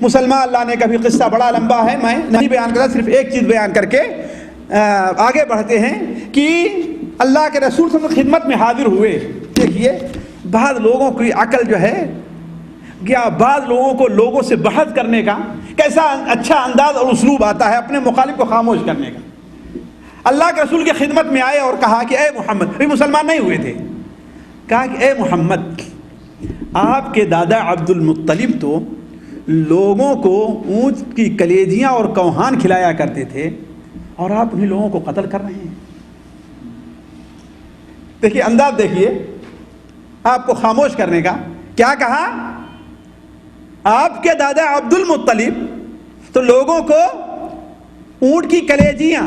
مسلمان لانے کا بھی قصہ بڑا لمبا ہے، میں نہیں بیان کرتا، صرف ایک چیز بیان کر کے آگے بڑھتے ہیں کہ اللہ کے رسول صلی اللہ علیہ وسلم خدمت میں حاضر ہوئے۔ دیکھیے بعض لوگوں کی عقل جو ہے، کیا بعض لوگوں کو لوگوں سے بحث کرنے کا کیسا اچھا انداز اور اسلوب آتا ہے اپنے مخالف کو خاموش کرنے کا۔ اللہ کے رسول کی خدمت میں آئے اور کہا کہ اے محمد، بھی مسلمان نہیں ہوئے تھے، کہا کہ اے محمد، آپ کے دادا عبد المطلب تو لوگوں کو اونٹ کی کلیجیاں اور کوہان کھلایا کرتے تھے، اور آپ انہیں لوگوں کو قتل کر رہے ہیں۔ دیکھیے انداز، دیکھیے آپ کو خاموش کرنے کا۔ کیا کہا؟ آپ کے دادا عبد المطلب تو لوگوں کو اونٹ کی کلیجیاں،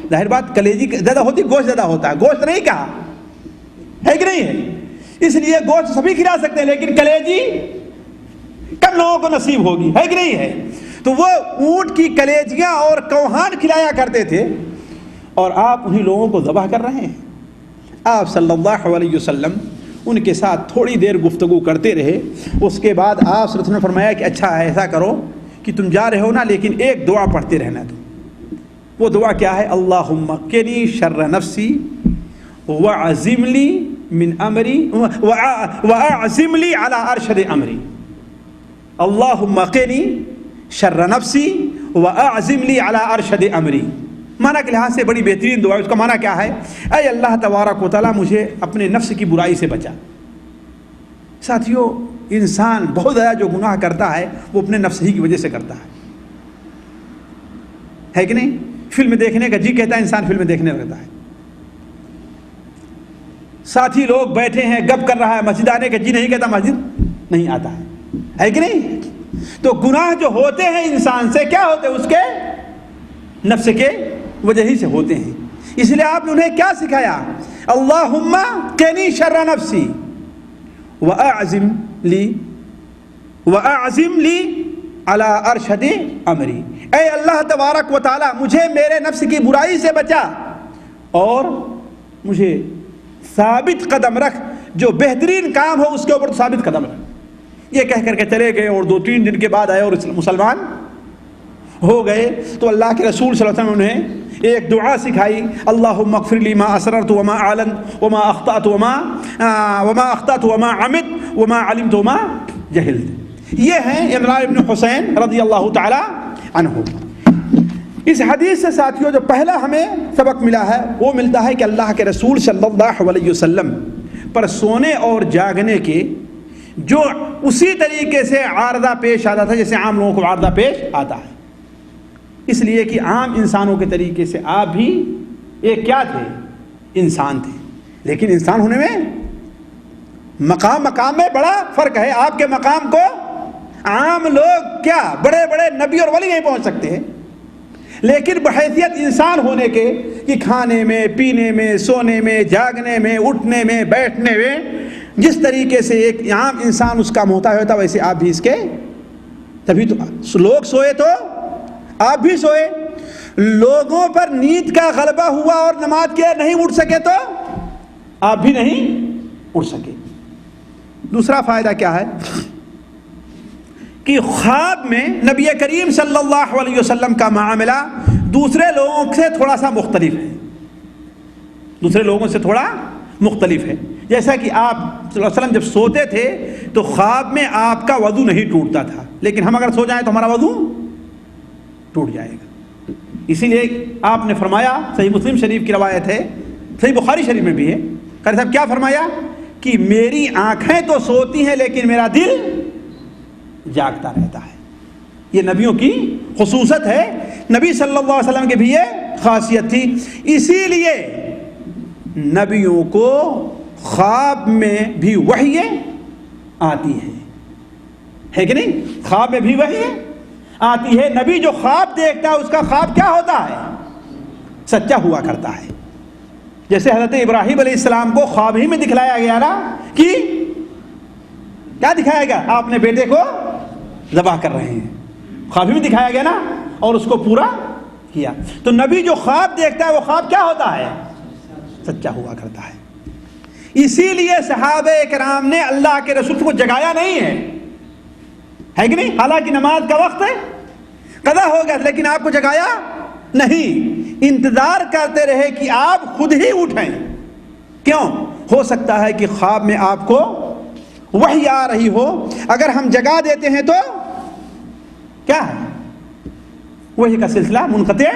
ظاہر بات کلیجی زیادہ ہوتی، گوشت زیادہ ہوتا ہے، گوشت نہیں کہا ہے کہ نہیں ہے، اس لیے گوشت سبھی کھلا سکتے ہیں، لیکن کلیجی کم لوگوں کو نصیب ہوگی، ہے کہ نہیں ہے۔ تو وہ اونٹ کی کلیجیاں اور کوہان کھلایا کرتے تھے، اور آپ انہی لوگوں کو ذبح کر رہے ہیں۔ آپ صلی اللہ علیہ وسلم ان کے ساتھ تھوڑی دیر گفتگو کرتے رہے، اس کے بعد آپ صلی اللہ علیہ وسلم نے فرمایا کہ اچھا ایسا کرو کہ تم جا رہے ہو نا، لیکن ایک دعا پڑھتے رہنا تم۔ وہ دعا کیا ہے؟ اللہم قنی شر نفسی وعزم لی من امری واعزم لی علی ارشد امری۔ اللہم قنی شر نفسی واعزم لی علی ارشد امری۔ معنی کے لحاظ سے بڑی بہترین دعا ہے۔ اس کا معنی کیا ہے؟ اے اللہ تبارک و تعالیٰ مجھے اپنے نفس کی برائی سے بچا۔ ساتھیوں انسان بہت زیادہ جو گناہ کرتا ہے وہ اپنے نفس ہی کی وجہ سے کرتا ہے کہ نہیں؟ فلم دیکھنے کا جی کہتا ہے، انسان فلم دیکھنے لگتا ہے۔ ساتھی لوگ بیٹھے ہیں، گپ کر رہا ہے، مسجد آنے کا جی نہیں کہتا، مسجد نہیں آتا ہے کہ نہیں؟ تو گناہ جو ہوتے ہیں انسان سے کیا ہوتے ہیں؟ اس کے نفس کے وجہ ہی سے ہوتے ہیں۔ اس لیے آپ نے انہیں کیا سکھایا؟ اللہم قنی شر نفسی واعزم لی علی ارشد امری۔ اے اللہ تبارک و تعالی مجھے میرے نفس کی برائی سے بچا اور مجھے ثابت قدم رکھ، جو بہترین کام ہو اس کے اوپر ثابت قدم رکھ۔ یہ کہہ کر کے چلے گئے، اور 2-3 دن کے بعد آئے اور مسلمان ہو گئے۔ تو اللہ کے رسول صلی اللہ علیہ وسلم نے انہیں ایک دعا سکھائی، اللہم اغفر لی ما اسررت وما اعلنت وما اخطأت وما عمدت وما علمت وما جہلت۔ یہ ہیں عمران بن حسین رضی اللہ تعالی عنہ۔ اس حدیث سے ساتھیوں جو پہلا ہمیں سبق ملا ہے وہ ملتا ہے کہ اللہ کے رسول صلی اللہ علیہ وسلم پر سونے اور جاگنے کے جو اسی طریقے سے عارضہ پیش آتا تھا جیسے عام لوگوں کو عارضہ پیش آتا ہے. اس لیے کہ عام انسانوں کے طریقے سے آپ بھی ایک کیا تھے؟ انسان تھے. لیکن انسان ہونے میں مقام میں بڑا فرق ہے. آپ کے مقام کو عام لوگ کیا بڑے بڑے نبی اور ولی نہیں پہنچ سکتے ہیں، لیکن بحیثیت انسان ہونے کے کہ کھانے میں، پینے میں، سونے میں، جاگنے میں، اٹھنے میں، بیٹھنے میں جس طریقے سے ایک عام انسان اس کا محتاج ہوتا ویسے آپ بھی اس کے. تبھی تو لوگ سوئے تو آپ بھی سوئے. لوگوں پر نیند کا غلبہ ہوا اور نماز کے نہیں اٹھ سکے تو آپ بھی نہیں اٹھ سکے. دوسرا فائدہ کیا ہے کہ خواب میں نبی کریم صلی اللہ علیہ وسلم کا معاملہ دوسرے لوگوں سے تھوڑا سا مختلف ہے. دوسرے لوگوں سے تھوڑا مختلف ہے. جیسا کہ آپ صلی اللہ علیہ وسلم جب سوتے تھے تو خواب میں آپ کا وضو نہیں ٹوٹتا تھا، لیکن ہم اگر سو جائیں تو ہمارا وضو ٹوٹ جائے گا. اسی لیے آپ نے فرمایا، صحیح مسلم شریف کی روایت ہے، صحیح بخاری شریف میں بھی ہے، قاری صاحب کیا فرمایا کہ میری آنکھیں تو سوتی ہیں لیکن میرا دل جاگتا رہتا ہے. یہ نبیوں کی خصوصیت ہے. نبی صلی اللہ علیہ وسلم کے بھی یہ خاصیت تھی. اسی لیے نبیوں کو خواب میں بھی وحی آتی ہے کہ نہیں؟ خواب میں بھی وحی آتی ہے. نبی جو خواب دیکھتا ہے اس کا خواب کیا ہوتا ہے؟ سچا ہوا کرتا ہے. جیسے حضرت ابراہیم علیہ السلام کو خواب ہی میں دکھلایا گیا نا کہ کیا دکھایا گیا؟ آپ نے بیٹے کو ذبح کر رہے ہیں، خواب ہی میں دکھایا گیا نا، اور اس کو پورا کیا. تو نبی جو خواب دیکھتا ہے وہ خواب کیا ہوتا ہے؟ سچا ہوا کرتا ہے. اسی لیے صحابہ کرام نے اللہ کے رسول کو جگایا نہیں ہے کہ نہیں؟ حالانکہ نماز کا وقت قضا ہو گیا لیکن آپ کو جگایا نہیں. انتظار کرتے رہے کہ آپ خود ہی اٹھیں. کیوں؟ ہو سکتا ہے کہ خواب میں آپ کو وحی آ رہی ہو، اگر ہم جگا دیتے ہیں تو کیا ہے؟ وحی کا سلسلہ منقطع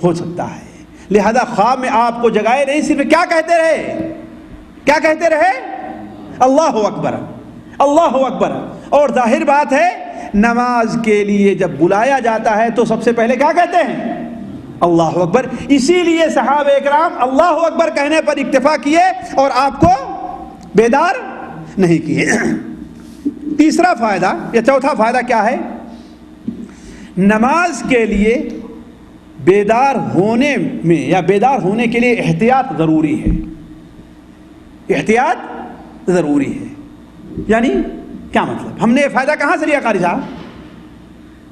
ہو سکتا ہے. لہذا خواب میں آپ کو جگائے نہیں، صرف کیا کہتے رہے؟ کیا کہتے رہے؟ اللہ اکبر، اللہ اکبر. اور ظاہر بات ہے نماز کے لیے جب بلایا جاتا ہے تو سب سے پہلے کیا کہتے ہیں؟ اللہ اکبر. اسی لیے صحابہ کرام اللہ اکبر کہنے پر اکتفا کیے اور آپ کو بیدار نہیں کیے. تیسرا فائدہ یا چوتھا فائدہ کیا ہے؟ نماز کے لیے بیدار ہونے میں یا بیدار ہونے کے لیے احتیاط ضروری ہے. احتیاط ضروری ہے. یعنی کیا مطلب؟ ہم نے یہ فائدہ کہاں سے لیا قاری صاحب؟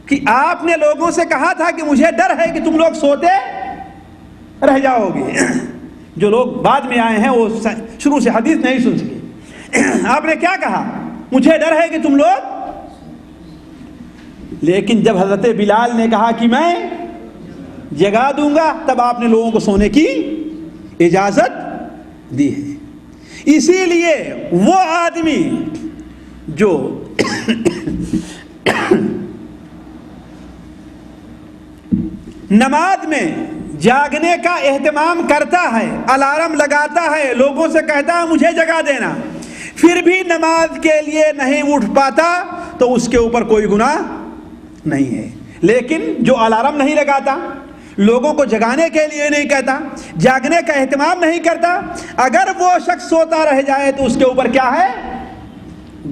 کہ آپ نے لوگوں سے کہا تھا کہ مجھے ڈر ہے کہ تم لوگ سوتے رہ جاؤ گے. جو لوگ بعد میں آئے ہیں وہ شروع سے حدیث نہیں سن سکے. آپ نے کیا کہا؟ مجھے ڈر ہے کہ تم لوگ. لیکن جب حضرت بلال نے کہا کہ میں جگا دوں گا تب آپ نے لوگوں کو سونے کی اجازت دی ہے. اسی لیے وہ آدمی جو نماز میں جاگنے کا اہتمام کرتا ہے، الارم لگاتا ہے، لوگوں سے کہتا ہے مجھے جگا دینا، پھر بھی نماز کے لیے نہیں اٹھ پاتا تو اس کے اوپر کوئی گناہ نہیں ہے. لیکن جو الارم نہیں لگاتا، لوگوں کو جگانے کے لیے نہیں کہتا، جاگنے کا اہتمام نہیں کرتا، اگر وہ شخص سوتا رہ جائے تو اس کے اوپر کیا ہے؟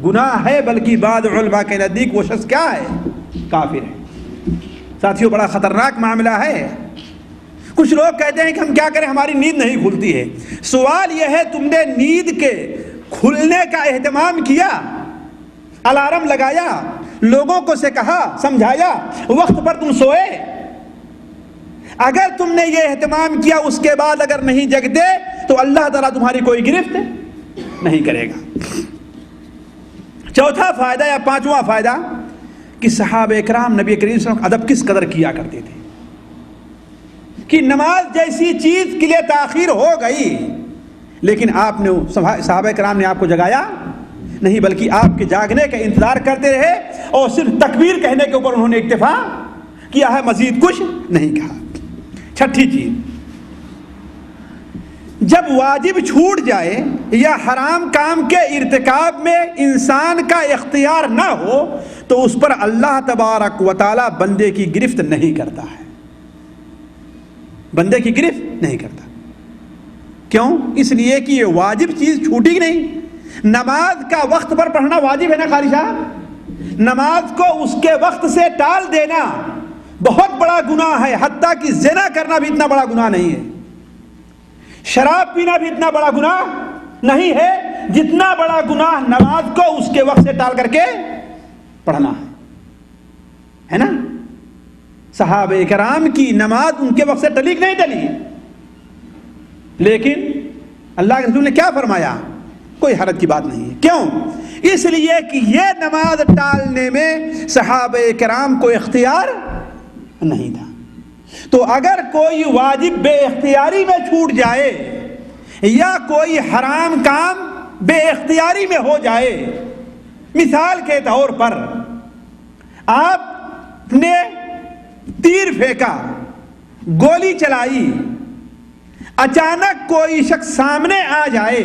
گناہ ہے. بلکہ بعض علماء کے نزدیک وہ شخص کیا ہے؟ کافر ہے. ساتھیوں بڑا خطرناک معاملہ ہے. کچھ لوگ کہتے ہیں کہ ہم کیا کریں، ہماری نیند نہیں کھلتی ہے. سوال یہ ہے تم نے نیند کے کھلنے کا اہتمام کیا، الارم لگایا، لوگوں کو سے کہا، سمجھایا، وقت پر تم سوئے؟ اگر تم نے یہ اہتمام کیا اس کے بعد اگر نہیں جگتے تو اللہ تعالیٰ تمہاری کوئی گرفت نہیں کرے گا. چوتھا فائدہ یا پانچواں فائدہ کہ صحابہ اکرام نبی کریم صلی اللہ علیہ وسلم ادب کس قدر کیا کرتے تھے. کہ نماز جیسی چیز کے لیے تاخیر ہو گئی لیکن آپ نے صحابہ کرام نے آپ کو جگایا نہیں، بلکہ آپ کے جاگنے کا انتظار کرتے رہے اور صرف تکبیر کہنے کے اوپر انہوں نے اکتفا کیا ہے، مزید کچھ نہیں کہا. چھٹی چیز جب واجب چھوٹ جائے یا حرام کام کے ارتکاب میں انسان کا اختیار نہ ہو تو اس پر اللہ تبارک و تعالی بندے کی گرفت نہیں کرتا ہے، بندے کی گرفت نہیں کرتا۔ کیوں؟ اس لیے کہ یہ واجب چیز چھوٹی نہیں۔ نماز کا وقت پر پڑھنا واجب ہے نا قاری صاحب، نماز کو اس کے وقت سے ٹال دینا بہت بڑا گناہ ہے، حتیٰ کہ زنا کرنا بھی اتنا بڑا گناہ نہیں ہے، شراب پینا بھی اتنا بڑا گناہ نہیں ہے جتنا بڑا گناہ نماز کو اس کے وقت سے ٹال کر کے پڑھنا ہے نا۔ صحابہ کرام کی نماز ان کے وقت سے ٹلی نہیں ٹلی، لیکن اللہ کے رسول نے کیا فرمایا؟ کوئی حرج کی بات نہیں ہے۔ کیوں؟ اس لیے کہ یہ نماز ٹالنے میں صحابہ کرام کو اختیار نہیں تھا۔ تو اگر کوئی واجب بے اختیاری میں چھوٹ جائے یا کوئی حرام کام بے اختیاری میں ہو جائے، مثال کے طور پر آپ نے تیر پھینکا، گولی چلائی، اچانک کوئی شخص سامنے آ جائے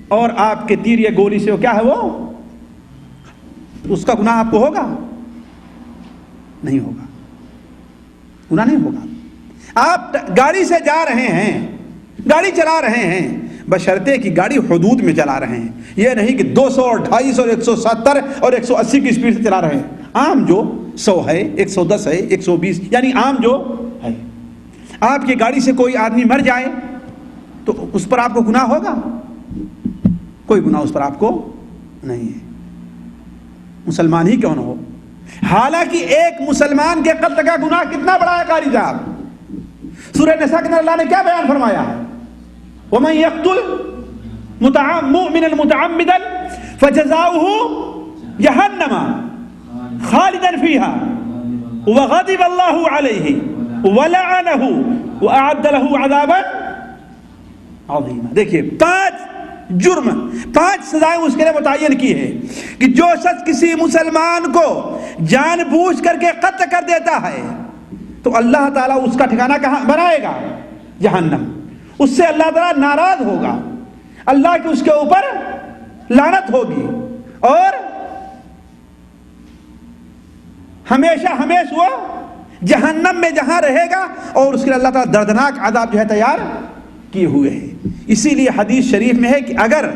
اور آپ کے تیر یا گولی سے وہ کیا ہے، وہ اس کا گناہ آپ کو ہوگا؟ نہیں ہوگا، گناہ نہیں ہوگا۔ آپ گاڑی سے جا رہے ہیں، گاڑی چلا رہے ہیں، بشرطے کہ گاڑی حدود میں چلا رہے ہیں، یہ نہیں کہ 200 اور 250 اور 170 اور 180 کی اسپیڈ سے چلا رہے ہیں۔ عام جو 100 ہے، 110 ہے، 120 یعنی عام جو ہے۔ آپ کی گاڑی سے کوئی آدمی مر جائے تو اس پر آپ کو گناہ ہوگا؟ کوئی گناہ اس پر آپ کو نہیں ہے، مسلمان ہی کیوں نہ ہو۔ حالانکہ ایک مسلمان کے قتل کا گناہ کتنا بڑا ہے قاری صاحب؟ سورہ نساء کے اندر اللہ نے کیا بیان فرمایا ہے؟ وَمَن يَقْتُلْ مُؤْمِنًا مُتَعَمِّدًا فَجَزَاؤُهُ جَهَنَّمَ خَالِدًا فِيهَا وَغَضِبَ اللَّهُ عَلَيْهِ وَلَعَنَهُ وَأَعَدَّ لَهُ عَذَابًا عَظِيمًا۔ دیکھیے 5 جرم، 5 سزائیں اس کے لیے متعین کی ہے کہ جو شخص کسی مسلمان کو جان بوجھ کر کے قتل کر دیتا ہے تو اللہ تعالیٰ اس کا ٹھکانہ کہاں بنائے گا؟ جہنم۔ اس سے اللہ تعالیٰ ناراض ہوگا، اللہ کی اس کے اوپر لعنت ہوگی اور ہمیشہ ہمیشہ وہ جہنم میں جہاں رہے گا، اور اس کے لیے اللہ تعالیٰ دردناک عذاب جو ہے تیار کیے ہوئے ہیں۔ اسی لیے حدیث شریف میں ہے کہ اگر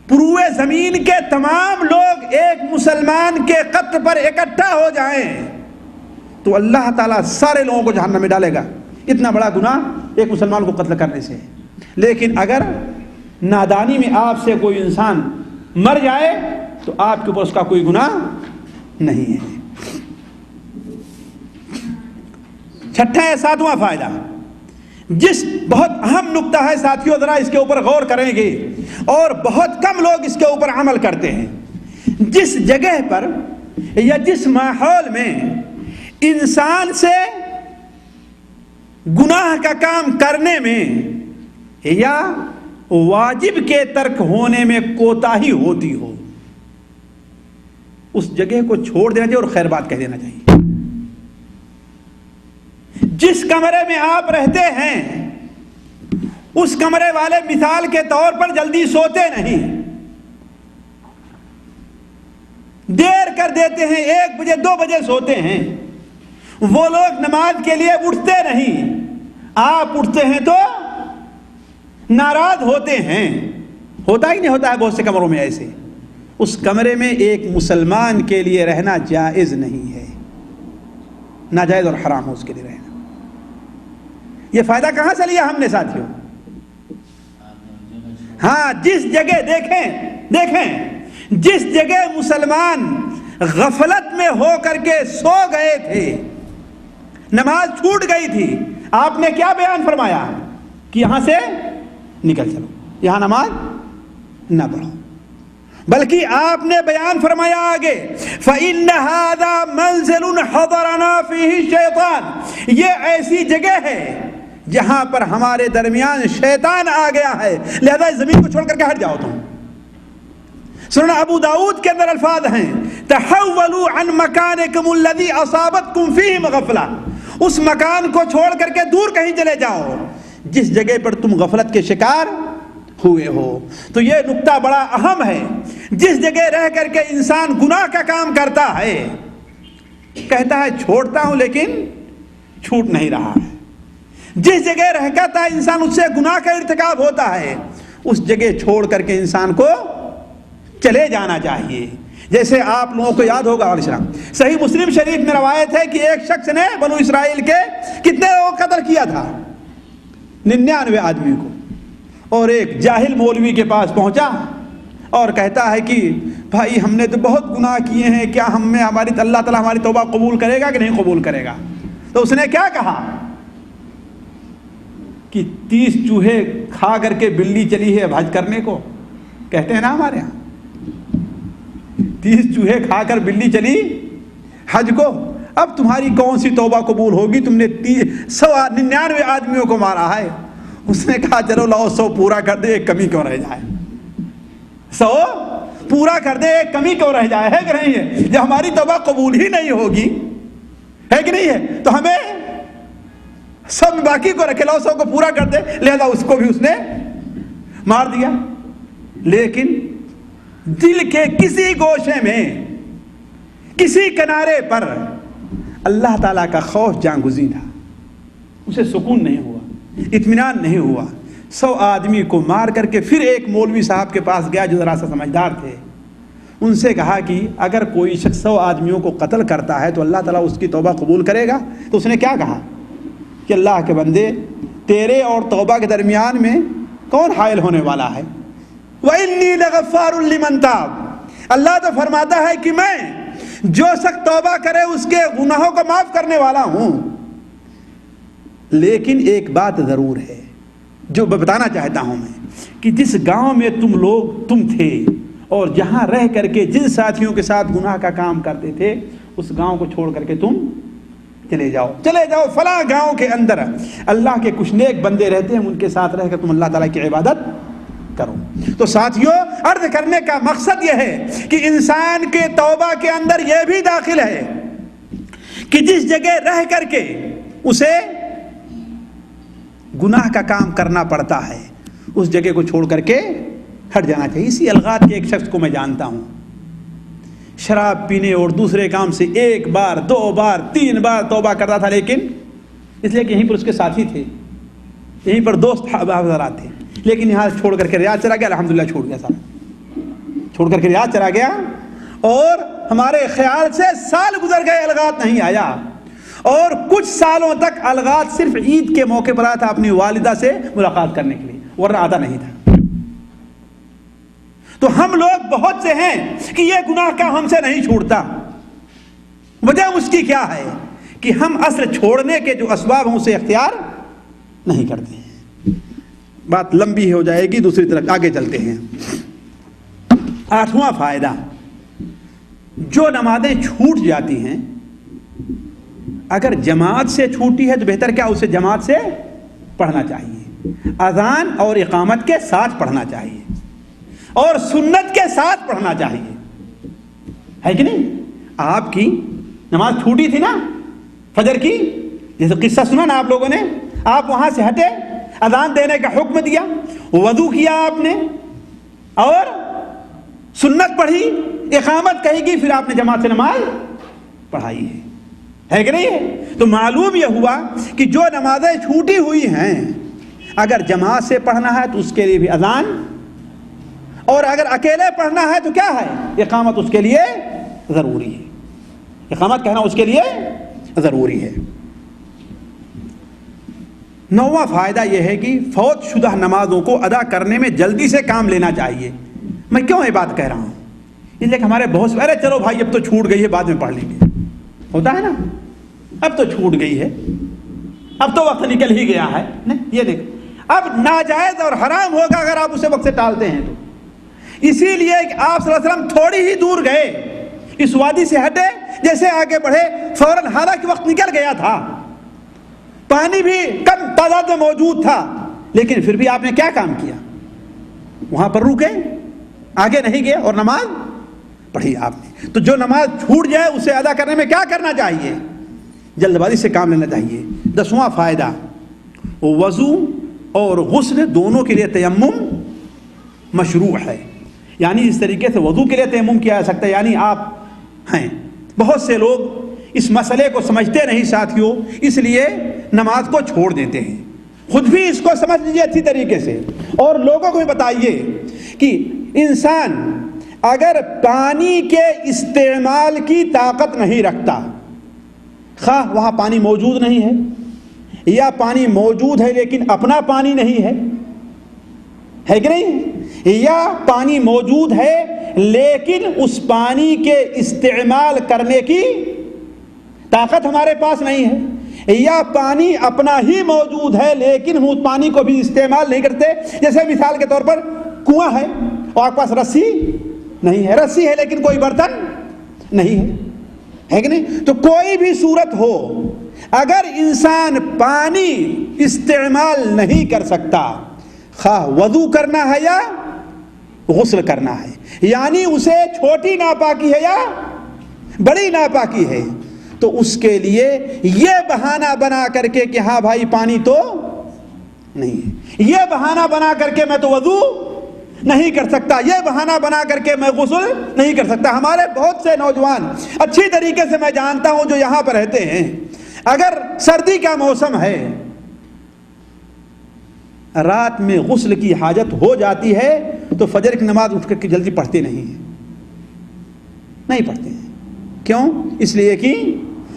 پورے زمین کے تمام لوگ ایک مسلمان کے قتل پر اکٹھا ہو جائیں تو اللہ تعالیٰ سارے لوگوں کو جہنم میں ڈالے گا۔ اتنا بڑا گناہ ایک مسلمان کو قتل کرنے سے ہے۔ لیکن اگر نادانی میں آپ سے کوئی انسان مر جائے تو آپ کے اوپر اس کا کوئی گناہ نہیں ہے۔ 6واں 7واں فائدہ، جس بہت اہم نقطہ ہے ساتھیوں، ذرا اس کے اوپر غور کریں گے اور بہت کم لوگ اس کے اوپر عمل کرتے ہیں۔ جس جگہ پر یا جس ماحول میں انسان سے گناہ کا کام کرنے میں یا واجب کے ترک ہونے میں کوتاہی ہوتی ہو، اس جگہ کو چھوڑ دینا چاہیے اور خیر بات کہہ دینا چاہیے۔ جس کمرے میں آپ رہتے ہیں اس کمرے والے مثال کے طور پر جلدی سوتے نہیں، دیر کر دیتے ہیں، 1 بجے 2 بجے سوتے ہیں، وہ لوگ نماز کے لیے اٹھتے نہیں، آپ اٹھتے ہیں تو ناراض ہوتے ہیں۔ ہوتا ہی نہیں ہوتا ہے بہت سے کمروں میں ایسے۔ اس کمرے میں ایک مسلمان کے لیے رہنا جائز نہیں ہے، ناجائز اور حرام ہو اس کے لیے رہنا۔ یہ فائدہ کہاں سے لیا ہم نے ساتھیوں؟ ہاں، جس جگہ دیکھیں جس جگہ مسلمان غفلت میں ہو کر کے سو گئے تھے، نماز چھوٹ گئی تھی، آپ نے کیا بیان فرمایا کہ یہاں سے نکل چلو، یہاں نماز نہ پڑھو، بلکہ آپ نے بیان فرمایا آگے فَإِنَّ هَذَا مَنزِلٌ حَضَرَنَا فِيهِ الشَّيْطَانُ، یہ ایسی جگہ ہے جہاں پر ہمارے درمیان شیطان آ گیا ہے، لہذا اس زمین کو چھوڑ کر کے ہٹ جاؤ تم۔ سنن ابو داؤد کے اندر الفاظ ہیں تحولوا عن مکانکم الذی اصابتکم فیہ مغفلہ، اس مکان کو چھوڑ کر کے دور کہیں چلے جاؤ جس جگہ پر تم غفلت کے شکار ہوئے ہو. تو یہ نقطہ بڑا اہم ہے. جس جگہ رہ کر کے انسان گناہ کا کام کرتا ہے، کہتا ہے چھوڑتا ہوں لیکن چھوٹ نہیں رہا ہے، جس جگہ رہ کرتا ہے انسان اس سے گناہ کا ارتکاب ہوتا ہے، اس جگہ چھوڑ کر کے انسان کو چلے جانا چاہیے. جیسے آپ لوگوں کو یاد ہوگا علیہ السلام، صحیح مسلم شریف میں روایت ہے کہ ایک شخص نے بنو اسرائیل کے کتنے لوگوں کو قتل کیا تھا؟ 99 آدمی کو. اور ایک جاہل مولوی کے پاس پہنچا اور کہتا ہے کہ بھائی ہم نے تو بہت گناہ کیے ہیں، کیا ہم میں اللہ تعالیٰ ہماری توبہ قبول کرے گا کہ نہیں قبول کرے گا؟ تو اس نے کیا کہا کہ 30 چوہے کھا کر کے بلی چلی ہے حج کرنے کو. کہتے ہیں نا ہمارے ہاں 30 چوہے کھا کر بلی چلی حج کو، اب تمہاری کون سی توبہ قبول ہوگی؟ تم نے 199 آدمیوں کو مارا ہے. اس نے کہا چلو لاؤ 100 پورا کر دے، ایک کمی کیوں رہ جائے. 100 پورا کر دے، ایک کمی کیوں رہ جائے. ہے کہ نہیں ہے؟ جب ہماری توبہ قبول ہی نہیں ہوگی، ہے کہ نہیں ہے، تو ہمیں سب باقی کو رکھے، لاؤ 100 کو پورا کر دے. لہذا اس کو بھی اس نے مار دیا. لیکن دل کے کسی گوشے میں، کسی کنارے پر اللہ تعالیٰ کا خوف جاں گزین تھا. اسے سکون نہیں ہوا، اطمینان نہیں ہوا. 100 آدمی کو مار کر کے پھر ایک مولوی صاحب کے پاس گیا جو ذرا سا سمجھدار تھے. ان سے کہا کہ اگر کوئی شخص 100 آدمیوں کو قتل کرتا ہے تو اللہ تعالیٰ اس کی توبہ قبول کرے گا؟ تو اس نے کیا کہا کہ اللہ کے بندے، تیرے اور توبہ کے درمیان میں کون حائل ہونے والا ہے؟ وَإِنِّي لَغَفَّارٌ لِمَن تَابَ. اللہ تو فرماتا ہے کہ میں جو شخص توبہ کرے اس کے گناہوں کو معاف کرنے والا ہوں. لیکن ایک بات ضرور ہے جو بتانا چاہتا ہوں میں، کہ جس گاؤں میں تم تھے اور جہاں رہ کر کے جن ساتھیوں کے ساتھ گناہ کا کام کرتے تھے، اس گاؤں کو چھوڑ کر کے تم چلے جاؤ. فلاں گاؤں کے اندر اللہ کے کچھ نیک بندے رہتے ہیں، ان کے ساتھ رہ کر تم اللہ تعالیٰ کی عبادت کرو. تو ساتھیوں، عرض کرنے کا مقصد یہ ہے کہ انسان کے توبہ کے اندر یہ بھی داخل ہے کہ جس جگہ رہ کر کے اسے گناہ کا کام کرنا پڑتا ہے، اس جگہ کو چھوڑ کر کے ہٹ جانا چاہیے. اسی الغات کے ایک شخص کو میں جانتا ہوں، شراب پینے اور دوسرے کام سے 1 بار 2 بار 3 بار توبہ کرتا تھا، لیکن اس لیے کہ یہیں پر اس کے ساتھی تھے، یہیں پر دوست حضرات تھے. لیکن یہاں چھوڑ کر کے ریاض چلا گیا. الحمدللہ چھوڑ گیا، صاحب چھوڑ کر کے ریاض چلا گیا، اور ہمارے خیال سے سال گزر گئے، الغات نہیں آیا. اور کچھ سالوں تک الغات صرف عید کے موقع پر آیا تھا اپنی والدہ سے ملاقات کرنے کے لیے، ورنہ آتا نہیں تھا. تو ہم لوگ بہت سے ہیں کہ یہ گناہ کا ہم سے نہیں چھوڑتا. وجہ اس کی کیا ہے کہ ہم اصل چھوڑنے کے جو اسباب ہیں اسے اختیار نہیں کرتے ہیں. بات لمبی ہو جائے گی، دوسری طرف آگے چلتے ہیں. 8واں فائدہ، جو نمازیں چھوٹ جاتی ہیں، اگر جماعت سے چھوٹی ہے تو بہتر کیا اسے جماعت سے پڑھنا چاہیے. اذان اور اقامت کے ساتھ پڑھنا چاہیے اور سنت کے ساتھ پڑھنا چاہیے. ہے کہ نہیں؟ آپ کی نماز چھوٹی تھی نا فجر کی، جیسے قصہ سنا نا آپ لوگوں نے، آپ وہاں سے ہٹے، اذان دینے کا حکم دیا، وضو کیا آپ نے اور سنت پڑھی، اقامت کہی گی، پھر آپ نے جماعت سے نماز پڑھائی ہے کہ نہیں ہے؟ تو معلوم یہ ہوا کہ جو نمازیں چھوٹی ہوئی ہیں اگر جماعت سے پڑھنا ہے تو اس کے لیے بھی اذان، اور اگر اکیلے پڑھنا ہے تو کیا ہے؟ اقامت اس کے لیے ضروری ہے. اقامت کہنا اس کے لیے ضروری ہے. 9واں فائدہ یہ ہے کہ فوت شدہ نمازوں کو ادا کرنے میں جلدی سے کام لینا چاہیے. میں کیوں یہ بات کہہ رہا ہوں؟ اس لیے کہ ہمارے بہت سے، ارے چلو بھائی اب تو چھوٹ گئی ہے بعد میں پڑھ لیں گے، ہوتا ہے نا، اب تو چھوٹ گئی ہے، اب تو وقت نکل ہی گیا ہے. نہیں، یہ دیکھ، اب ناجائز اور حرام ہوگا اگر آپ اسے وقت سے ٹالتے ہیں تو. اسی لیے کہ آپ صلی اللہ علیہ وسلم تھوڑی ہی دور گئے، اس وادی سے ہٹے، جیسے آگے بڑھے فوراً، حالانکہ وقت نکل گیا تھا، پانی بھی کم تعداد میں موجود تھا، لیکن پھر بھی آپ نے کیا کام کیا؟ وہاں پر رکے، آگے نہیں گئے اور نماز پڑھی آپ نے. تو جو نماز چھوٹ جائے اسے ادا کرنے میں کیا کرنا چاہیے؟ جلد بازی سے کام لینا چاہیے. 10واں فائدہ، وضو اور غسل دونوں کے لیے تیمم مشروع ہے. یعنی اس طریقے سے وضو کے لیے تیمم کیا جا سکتا ہے. یعنی آپ ہیں بہت سے لوگ اس مسئلے کو سمجھتے نہیں ساتھیوں, اس لیے نماز کو چھوڑ دیتے ہیں. خود بھی اس کو سمجھ لیجیے اچھی طریقے سے, اور لوگوں کو بھی بتائیے کہ انسان اگر پانی کے استعمال کی طاقت نہیں رکھتا, خواہ وہاں پانی موجود نہیں ہے یا پانی موجود ہے لیکن اپنا پانی نہیں ہے کہ نہیں, یا پانی موجود ہے لیکن اس پانی کے استعمال کرنے کی طاقت ہمارے پاس نہیں ہے, یا پانی اپنا ہی موجود ہے لیکن ہم اس پانی کو بھی استعمال نہیں کرتے. جیسے مثال کے طور پر کنواں ہے اور آپ کے پاس رسی نہیں ہے, رسی ہے لیکن کوئی برتن نہیں ہے کہ نہیں. تو کوئی بھی صورت ہو, اگر انسان پانی استعمال نہیں کر سکتا, خواہ وضو کرنا ہے یا غسل کرنا ہے, یعنی اسے چھوٹی ناپاکی ہے یا بڑی ناپاکی ہے, تو اس کے لیے یہ بہانہ بنا کر کے کہ ہاں بھائی پانی تو نہیں ہے, یہ بہانہ بنا کر کے میں تو وضو نہیں کر سکتا, یہ بہانہ بنا کر کے میں غسل نہیں کر سکتا. ہمارے بہت سے نوجوان اچھی طریقے سے میں جانتا ہوں جو یہاں پر رہتے ہیں, اگر سردی کا موسم ہے, رات میں غسل کی حاجت ہو جاتی ہے تو فجر کی نماز اٹھ کر کے جلدی پڑھتے نہیں پڑھتے ہیں. کیوں؟ اس لیے کہ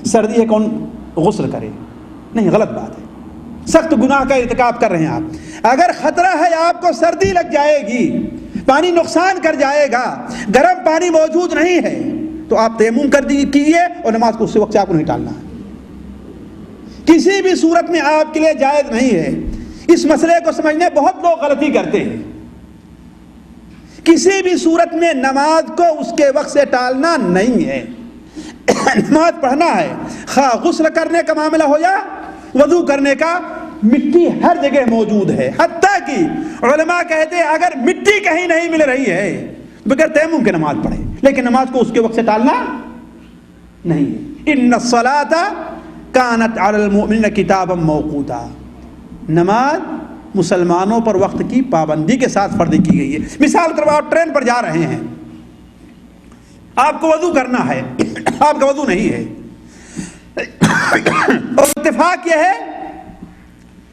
سردی ہے, کون غسل کرے؟ نہیں, غلط بات ہے, سخت گناہ کا ارتکاب کر رہے ہیں آپ. اگر خطرہ ہے آپ کو سردی لگ جائے گی, پانی نقصان کر جائے گا, گرم پانی موجود نہیں ہے, تو آپ تیمم کر کیجیے اور نماز کو اس وقت سے آپ کو نہیں ٹالنا ہے. کسی بھی صورت میں آپ کے لیے جائز نہیں ہے. اس مسئلے کو سمجھنے بہت لوگ غلطی کرتے ہیں. کسی بھی صورت میں نماز کو اس کے وقت سے ٹالنا نہیں ہے. نماز پڑھنا ہے, خواہ غسل کرنے کا معاملہ ہو یا وضو کرنے کا. مٹی ہر جگہ موجود ہے, حتیٰ کہ علماء کہتے ہیں اگر مٹی کہیں نہیں مل رہی ہے بغیر تیمم کے نماز پڑھے, لیکن نماز کو اس کے وقت سے ٹالنا نہیں ہے. ان الصلاۃ کانت علی المؤمنین کتابا موقوتا, نماز مسلمانوں پر وقت کی پابندی کے ساتھ فرض کی گئی ہے. مثال کے طور پر آپ ٹرین پر جا رہے ہیں, آپ کو وضو کرنا ہے, آپ کا وضو نہیں ہے, اور اتفاق یہ ہے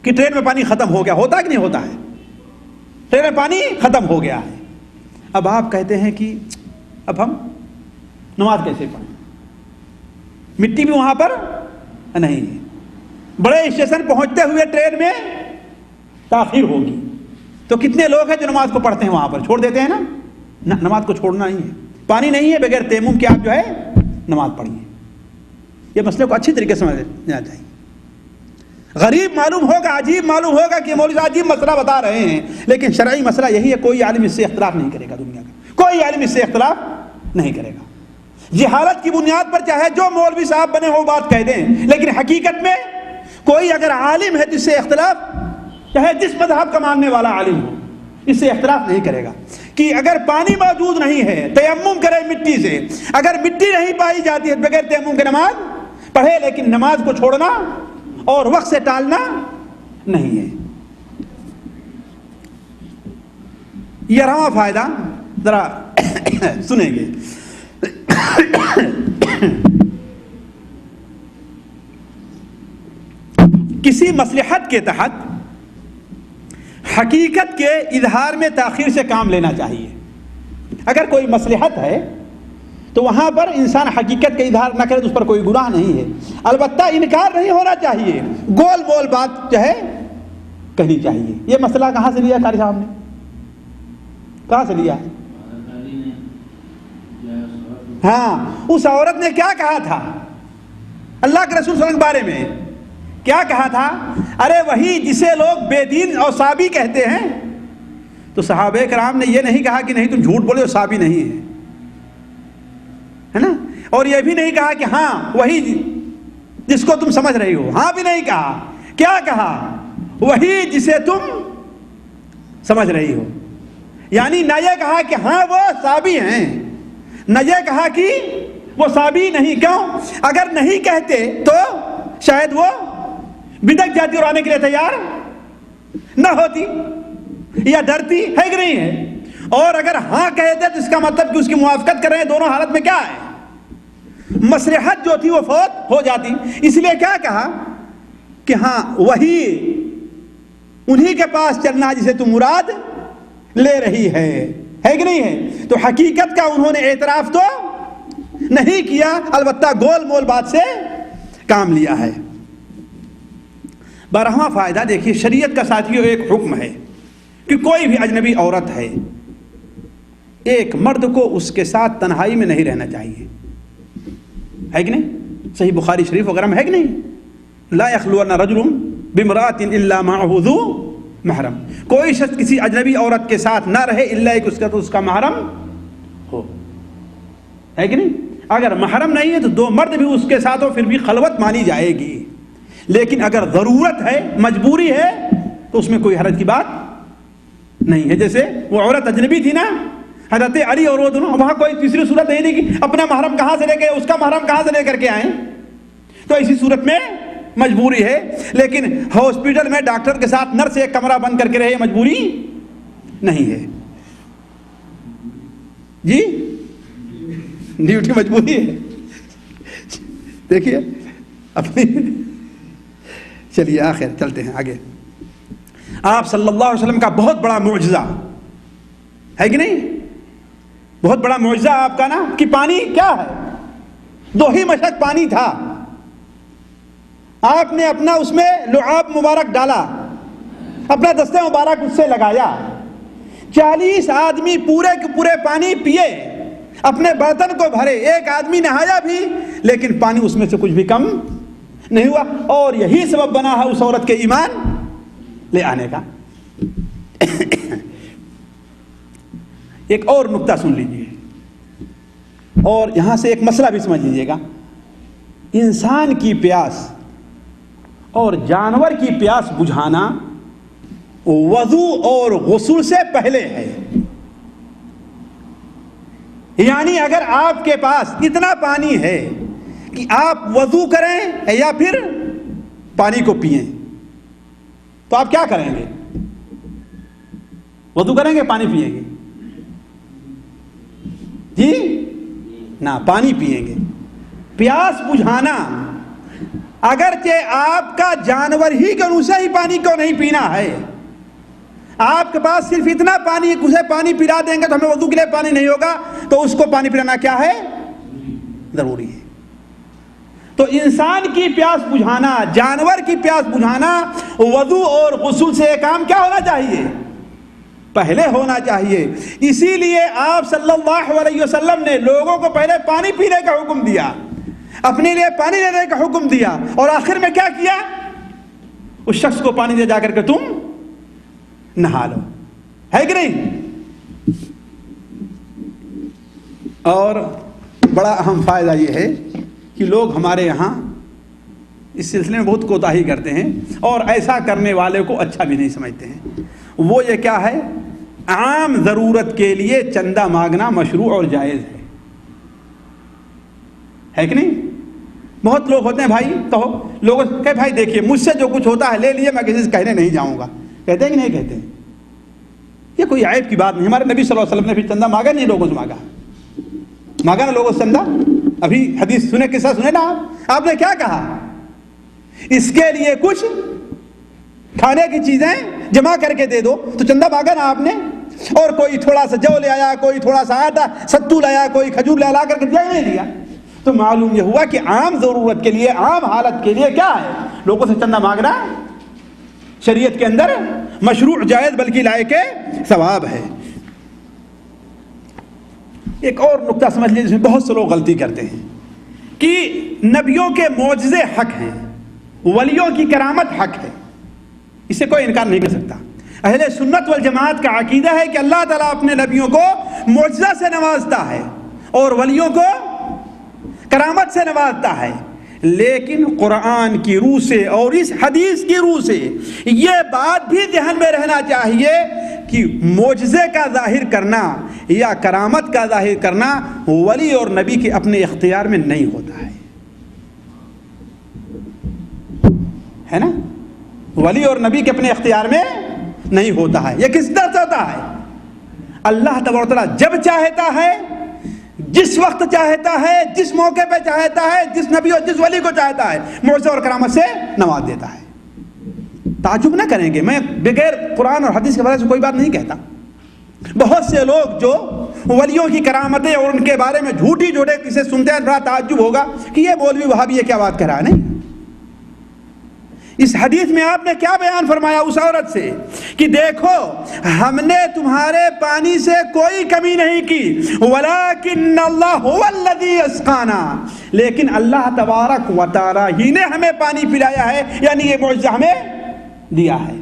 کہ ٹرین میں پانی ختم ہو گیا, ہوتا کہ نہیں ہوتا ہے, ٹرین میں پانی ختم ہو گیا ہے. اب آپ کہتے ہیں کہ اب ہم نماز کیسے پڑھیں, مٹی بھی وہاں پر نہیں ہے, بڑے اسٹیشن پہنچتے ہوئے ٹرین میں تاخیر ہوگی, تو کتنے لوگ ہیں جو نماز کو پڑھتے ہیں وہاں پر چھوڑ دیتے ہیں نا. نماز کو چھوڑنا نہیں ہے, پانی نہیں ہے, بغیر تیمم کے آپ جو ہے نماز پڑھیے. یہ مسئلے کو اچھی طریقے سے سمجھنا چاہیے. غریب معلوم ہوگا, عجیب معلوم ہوگا کہ مولوی صاحب عجیب مسئلہ بتا رہے ہیں, لیکن شرعی مسئلہ یہی ہے. کوئی عالم اس سے اختلاف نہیں کرے گا, دنیا کا کوئی عالم اس سے اختلاف نہیں کرے گا. جہالت کی بنیاد پر چاہے جو مولوی صاحب بنے ہو بات کہہ دیں, لیکن حقیقت میں کوئی اگر عالم ہے جس سے اختلاف, چاہے جس مذہب کا ماننے والا عالم ہو, اس سے اختلاف نہیں کرے گا کہ اگر پانی موجود نہیں ہے تیمم کرے مٹی سے. اگر مٹی نہیں پائی جاتی ہے بغیر تیمم کے نماز پڑھے, لیکن نماز کو چھوڑنا اور وقت سے ٹالنا نہیں ہے. یہ رواں فائدہ ذرا سنیں گے. کسی مصلحت کے تحت حقیقت کے اظہار میں تاخیر سے کام لینا چاہیے. اگر کوئی مصلحت ہے تو وہاں پر انسان حقیقت کا اظہار نہ کرے تو اس پر کوئی گناہ نہیں ہے. البتہ انکار نہیں ہونا چاہیے, گول بول بات جو ہے کہنی چاہیے. یہ مسئلہ کہاں سے لیا قاری صاحب نے, کہاں سے لیا ہے؟ ہاں, اس عورت نے کیا کہا تھا اللہ کے رسول صلی اللہ علیہ وسلم کے بارے میں؟ کیا کہا تھا؟ ارے وہی جسے لوگ بے دین اور صابی کہتے ہیں. تو صحابہ کرام نے یہ نہیں کہا کہ نہیں تم جھوٹ بولے اور صابی نہیں ہے نا, اور یہ بھی نہیں کہا کہ ہاں وہی جس کو تم سمجھ رہی ہو, ہاں بھی نہیں کہا. کیا کہا؟ وہی جسے تم سمجھ رہی ہو. یعنی نہ یہ کہا کہ ہاں وہ صابی ہیں, نہ یہ کہا کہ وہ صابی نہیں. کیوں؟ اگر نہیں کہتے تو شاید وہ بدک جاتی اور آنے کے لیے تیار نہ ہوتی یا ڈرتی ہے کہ نہیں ہے؟ اور اگر ہاں کہتے تو اس کا مطلب کہ اس کی موافقت کر رہے ہیں، دونوں حالت میں کیا ہے؟ مصلحت جو تھی وہ فوت ہو جاتی. اس لیے کیا کہا کہ ہاں وہی انہی کے پاس چلنا جسے تو مراد لے رہی ہے کہ نہیں ہے؟ تو حقیقت کا انہوں نے اعتراف تو نہیں کیا، البتہ گول مول بات سے کام لیا ہے. 12واں فائدہ دیکھیے، شریعت کا ساتھیوں ایک حکم ہے کہ کوئی بھی اجنبی عورت ہے، ایک مرد کو اس کے ساتھ تنہائی میں نہیں رہنا چاہیے، ہے کہ نہیں؟ صحیح بخاری شریف وغیرہ میں ہے کہ نہیں؟ لا یخلون رجل بامرأۃ الا معه ذو محرم، کوئی شخص کسی اجنبی عورت کے ساتھ نہ رہے الا ایک اس کا محرم ہو، ہے کہ نہیں؟ اگر محرم نہیں ہے تو دو مرد بھی اس کے ساتھ ہو پھر بھی خلوت مانی جائے گی، لیکن اگر ضرورت ہے، مجبوری ہے، تو اس میں کوئی حرج کی بات نہیں ہے. جیسے وہ عورت اجنبی تھی نا، حضرت علی اور وہ دونوں، وہاں کوئی تیسری صورت نہیں تھی کہ اپنا محرم کہاں سے لے کے اس کا محرم کہاں سے لے کر کے آئیں، تو اسی صورت میں مجبوری ہے. لیکن ہاسپٹل میں ڈاکٹر کے ساتھ نرس ایک کمرہ بند کر کے رہے، مجبوری نہیں ہے جی، ڈیوٹی مجبوری ہے. دیکھیے اپنی، چلیے آخر چلتے ہیں آگے. آپ صلی اللہ علیہ وسلم کا بہت بڑا معجزہ ہے کہ نہیں؟ بہت بڑا معجزہ آپ کا نا کہ پانی کیا ہے، 2 ہی مشق پانی تھا، آپ نے اپنا اس میں لعاب مبارک ڈالا، اپنا دستے مبارک اس سے لگایا، 40 آدمی پورے کے پورے پانی پیے، اپنے برتن کو بھرے، ایک آدمی نہایا بھی لیکن پانی اس میں سے کچھ بھی کم نہیں ہوا، اور یہی سبب بنا ہے اس عورت کے ایمان لے آنے کا. ایک اور نقطہ سن لیجئے اور یہاں سے ایک مسئلہ بھی سمجھ لیجئے گا. انسان کی پیاس اور جانور کی پیاس بجھانا وضو اور غسل سے پہلے ہے. یعنی اگر آپ کے پاس اتنا پانی ہے کہ آپ وضو کریں یا پھر پانی کو پئیں تو آپ کیا کریں گے؟ وضو کریں گے، پانی پئیں گے؟ جی نہ، پانی پئیں گے. پیاس بجھانا، اگرچہ آپ کا جانور ہی کے اسے ہی پانی کیوں نہیں پینا ہے، آپ کے پاس صرف اتنا پانی ہے کہ اسے پانی پلا دیں گے تو ہمیں وضو کے لیے پانی نہیں ہوگا، تو اس کو پانی پلانا کیا ہے؟ ضروری ہے. تو انسان کی پیاس بجھانا، جانور کی پیاس بجھانا، وضو اور غسل سے کام کیا ہونا چاہیے؟ پہلے ہونا چاہیے. اسی لیے آپ صلی اللہ علیہ وسلم نے لوگوں کو پہلے پانی پینے کا حکم دیا، اپنے لیے پانی لینے کا حکم دیا، اور آخر میں کیا کیا؟ اس شخص کو پانی دے جا کر کے تم نہا لو، ہے کہ نہیں؟ اور بڑا اہم فائدہ یہ ہے کہ لوگ ہمارے یہاں اس سلسلے میں بہت کوتاہی کرتے ہیں اور ایسا کرنے والے کو اچھا بھی نہیں سمجھتے ہیں. وہ یہ کیا ہے؟ عام ضرورت کے لیے چندہ مانگنا مشروع اور جائز ہے کہ نہیں؟ بہت لوگ ہوتے ہیں بھائی، کہو لوگوں کہ بھائی دیکھیے مجھ سے جو کچھ ہوتا ہے لے لیے، میں کسی سے کہنے نہیں جاؤں گا، کہتے ہیں کہ نہیں کہتے ہیں؟ یہ کوئی عیب کی بات نہیں. ہمارے نبی صلی اللہ علیہ وسلم نے بھی چندہ مانگا نہیں، لوگوں سے مانگا نا لوگوں سے چندہ. ابھی حدیث سنے، قصہ سنے نا آپ نے کیا کہا؟ اس کے لیے کچھ کھانے کی چیزیں جمع کر کے دے دو، تو چندہ مانگا نا آپ نے. اور کوئی تھوڑا سا جو لے آیا، کوئی تھوڑا سا آٹا ستو لایا، کوئی کھجور لا کر کے دیا ہی نہیں دیا. تو معلوم یہ ہوا کہ عام ضرورت کے لیے، عام حالت کے لیے کیا ہے؟ لوگوں سے چندہ مانگنا شریعت کے اندر مشروع، جائز، بلکہ لائق ثواب ہے. ایک اور نقطہ سمجھ لیجیے، جس میں بہت سے لوگ غلطی کرتے ہیں کہ نبیوں کے معجزے حق ہیں، ولیوں کی کرامت حق ہے، اسے کوئی انکار نہیں کر سکتا. اہل سنت والجماعت کا عقیدہ ہے کہ اللہ تعالیٰ اپنے نبیوں کو معجزہ سے نوازتا ہے اور ولیوں کو کرامت سے نوازتا ہے. لیکن قرآن کی روح سے اور اس حدیث کی روح سے یہ بات بھی ذہن میں رہنا چاہیے کہ معجزے کا ظاہر کرنا یا کرامت کا ظاہر کرنا ولی اور نبی کے اپنے اختیار میں نہیں ہوتا ہے نا. ولی اور نبی کے اپنے اختیار میں نہیں ہوتا ہے. یہ کس طرح ہوتا ہے؟ اللہ تبارک و تعالیٰ جب چاہتا ہے، جس وقت چاہتا ہے، جس موقع پہ چاہتا ہے، جس نبی اور جس ولی کو چاہتا ہے معجزہ اور کرامت سے نواز دیتا ہے. تعجب نہ کریں گے، میں بغیر قرآن اور حدیث کے بارے سے کوئی بات نہیں کہتا. بہت سے لوگ جو ولیوں کی کرامتیں اور ان کے بارے میں جھوٹی جوڑے کسے سنتے ہیں، بڑا تعجب ہوگا کہ یہ مولوی وہابی یہ کیا بات کہہ رہا ہے. نہیں، اس حدیث میں آپ نے کیا بیان فرمایا اس عورت سے کہ دیکھو ہم نے تمہارے پانی سے کوئی کمی نہیں کی، ولیکن اللہ هو الذی اسقانا، لیکن اللہ تبارک و تعالی ہی نے ہمیں پانی پلایا ہے، یعنی یہ معجزہ ہمیں دیا ہے.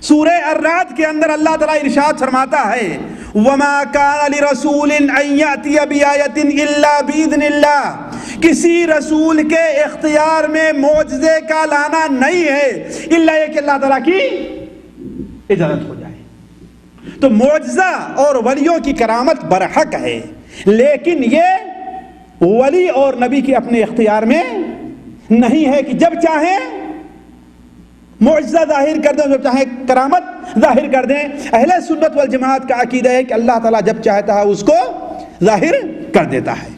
سورہ الرعد کے اندر اللہ تعالیٰ ارشاد فرماتا ہے وَمَا كَانَ لِرَسُولٍ أَن يَأْتِيَ بِآيَةٍ إِلَّا بِإِذْنِ اللَّهِ، کسی رسول کے اختیار میں معجزے کا لانا نہیں ہے الا یہ کہ اللہ تعالیٰ کی اجازت ہو جائے. تو معجزہ اور ولیوں کی کرامت برحق ہے، لیکن یہ ولی اور نبی کے اپنے اختیار میں نہیں ہے کہ جب چاہیں معجزہ ظاہر کر دیں، جب چاہیں کرامت ظاہر کر دیں. اہل سنت والجماعت کا عقیدہ ہے کہ اللہ تعالیٰ جب چاہتا ہے اس کو ظاہر کر دیتا ہے.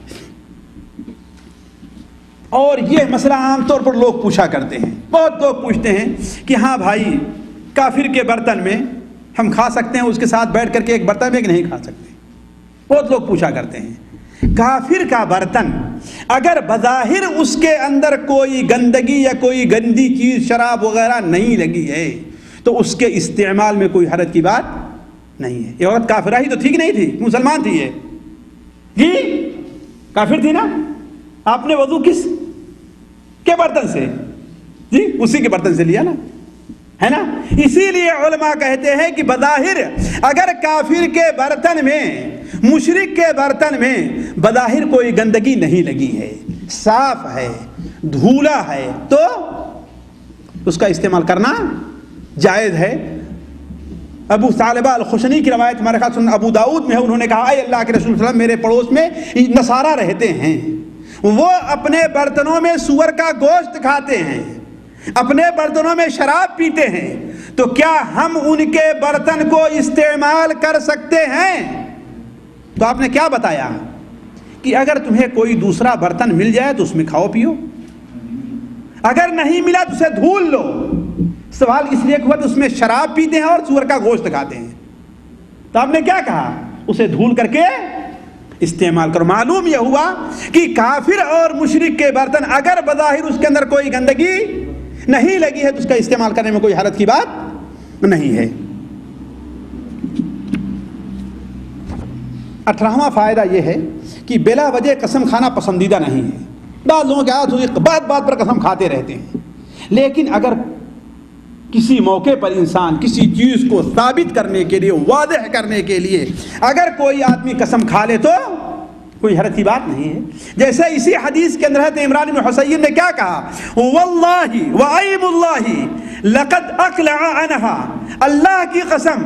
اور یہ مسئلہ عام طور پر لوگ پوچھا کرتے ہیں، بہت لوگ پوچھتے ہیں کہ ہاں بھائی کافر کے برتن میں ہم کھا سکتے ہیں، اس کے ساتھ بیٹھ کر کے ایک برتن میں کہ نہیں کھا سکتے. بہت لوگ پوچھا کرتے ہیں کافر کا برتن اگر بظاہر اس کے اندر کوئی گندگی یا کوئی گندی چیز شراب وغیرہ نہیں لگی ہے تو اس کے استعمال میں کوئی حرج کی بات نہیں ہے. یہ عورت کافرہ ہی تو ٹھیک نہیں تھی، مسلمان تھی، یہ جی کافر تھی نا. آپ نے وضو کس کے برتن سے؟ جی اسی کے برتن سے لیا نا، ہے نا. اسی لیے علماء کہتے ہیں کہ بظاہر اگر کافر کے برتن میں، مشرک کے برتن میں بظاہر کوئی گندگی نہیں لگی ہے، صاف ہے، دھولا ہے، تو اس کا استعمال کرنا جائز ہے. ابو ثعلبہ الخشنی کی روایت ہمارے خاص ابو داؤد میں ہے، انہوں نے کہا اے اللہ کے رسول صلی اللہ علیہ وسلم، میرے پڑوس میں نصارہ رہتے ہیں، وہ اپنے برتنوں میں سور کا گوشت کھاتے ہیں، اپنے برتنوں میں شراب پیتے ہیں، تو کیا ہم ان کے برتن کو استعمال کر سکتے ہیں؟ تو آپ نے کیا بتایا کہ اگر تمہیں کوئی دوسرا برتن مل جائے تو اس میں کھاؤ پیو، اگر نہیں ملا تو اسے دھول لو. سوال اس لیے ہوا کہ اس میں شراب پیتے ہیں اور سور کا گوشت کھاتے ہیں، تو آپ نے کیا کہا؟ اسے دھول کر کے استعمال کرو. معلوم یہ ہوا کہ کافر اور مشرک کے برتن اگر بظاہر اس کے اندر کوئی گندگی نہیں لگی ہے تو اس کا استعمال کرنے میں کوئی حرج کی بات نہیں ہے. 18واں فائدہ یہ ہے کہ بلا وجہ قسم کھانا پسندیدہ نہیں ہے. بعض لوگوں کے عادت بات بات پر قسم کھاتے رہتے ہیں، لیکن اگر کسی موقع پر انسان کسی چیز کو ثابت کرنے کے لیے، واضح کرنے کے لیے اگر کوئی آدمی قسم کھا لے تو کوئی حرج کی بات نہیں ہے. جیسے اسی حدیث کے اندر حضرت عمران بن حسین نے کیا کہا؟ واللہ وعیم اللہ لقد اقلع عنها، اللہ کی قسم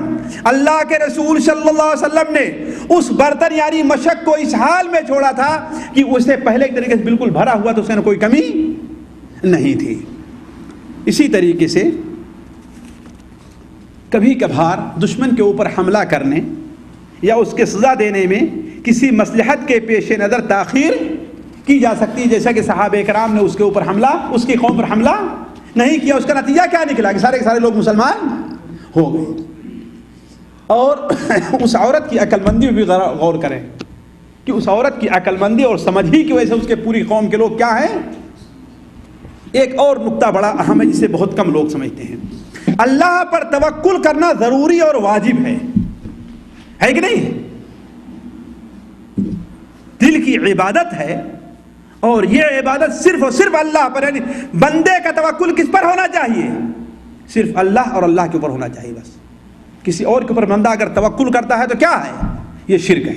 اللہ کے رسول صلی اللہ علیہ وسلم نے اس برتن یعنی مشک کو اس حال میں چھوڑا تھا کہ اسے پہلے کی طریقے سے بالکل بھرا ہوا تو اس میں کوئی کمی نہیں تھی. اسی طریقے سے کبھی کبھار دشمن کے اوپر حملہ کرنے یا اس کے سزا دینے میں کسی مصلحت کے پیش نظر تاخیر کی جا سکتی ہے، جیسا کہ صحابہ کرام نے اس کے اوپر حملہ، اس کی قوم پر حملہ نہیں کیا. اس کا نتیجہ کیا نکلا کہ سارے کے سارے لوگ مسلمان ہو گئے. اور اس عورت کی عقل مندی بھی غور کریں کہ اس عورت کی عقل مندی اور سمجھ ہی کی وجہ سے اس کے پوری قوم کے لوگ کیا ہیں. ایک اور نقطہ بڑا اہم ہے جسے بہت کم لوگ سمجھتے ہیں. اللہ پر توکل کرنا ضروری اور واجب ہے کہ نہیں؟ دل کی عبادت ہے اور یہ عبادت صرف اور صرف اللہ پر، یعنی بندے کا توکل کس پر ہونا چاہیے؟ صرف اللہ اور اللہ کے اوپر ہونا چاہیے بس. کسی اور کے اوپر بندہ اگر توکل کرتا ہے تو کیا ہے؟ یہ شرک ہے.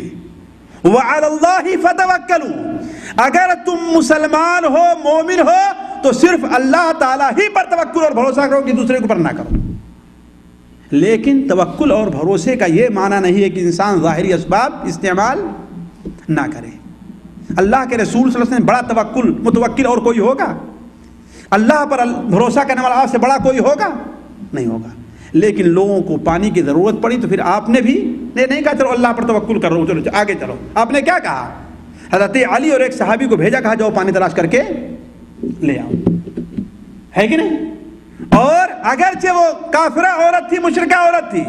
وَعَلَى اللَّهِ فَتَوَكَّلُوا، اگر تم مسلمان ہو، مومن ہو تو صرف اللہ تعالیٰ ہی پر توکل اور بھروسہ کرو کہ دوسرے کے اوپر نہ کرو. لیکن توکل اور بھروسے کا یہ معنی نہیں ہے کہ انسان ظاہری اسباب استعمال نہ کرے. اللہ کے رسول صلی اللہ علیہ وسلم بڑا توکل متوکل اور کوئی ہوگا؟ اللہ پر بھروسہ کرنے والا آپ سے بڑا کوئی ہوگا؟ نہیں ہوگا. لیکن لوگوں کو پانی کی ضرورت پڑی تو پھر آپ نے بھی نہیں کہا چلو اللہ پر توکل کر رہا ہوں، چلو آگے چلو. آپ نے کیا کہا؟ حضرت علی اور ایک صحابی کو بھیجا، کہا جاؤ پانی تلاش کر کے لے آؤ. ہے کہ نہیں؟ اور اگرچہ وہ کافرہ عورت تھی، مشرکہ عورت تھی،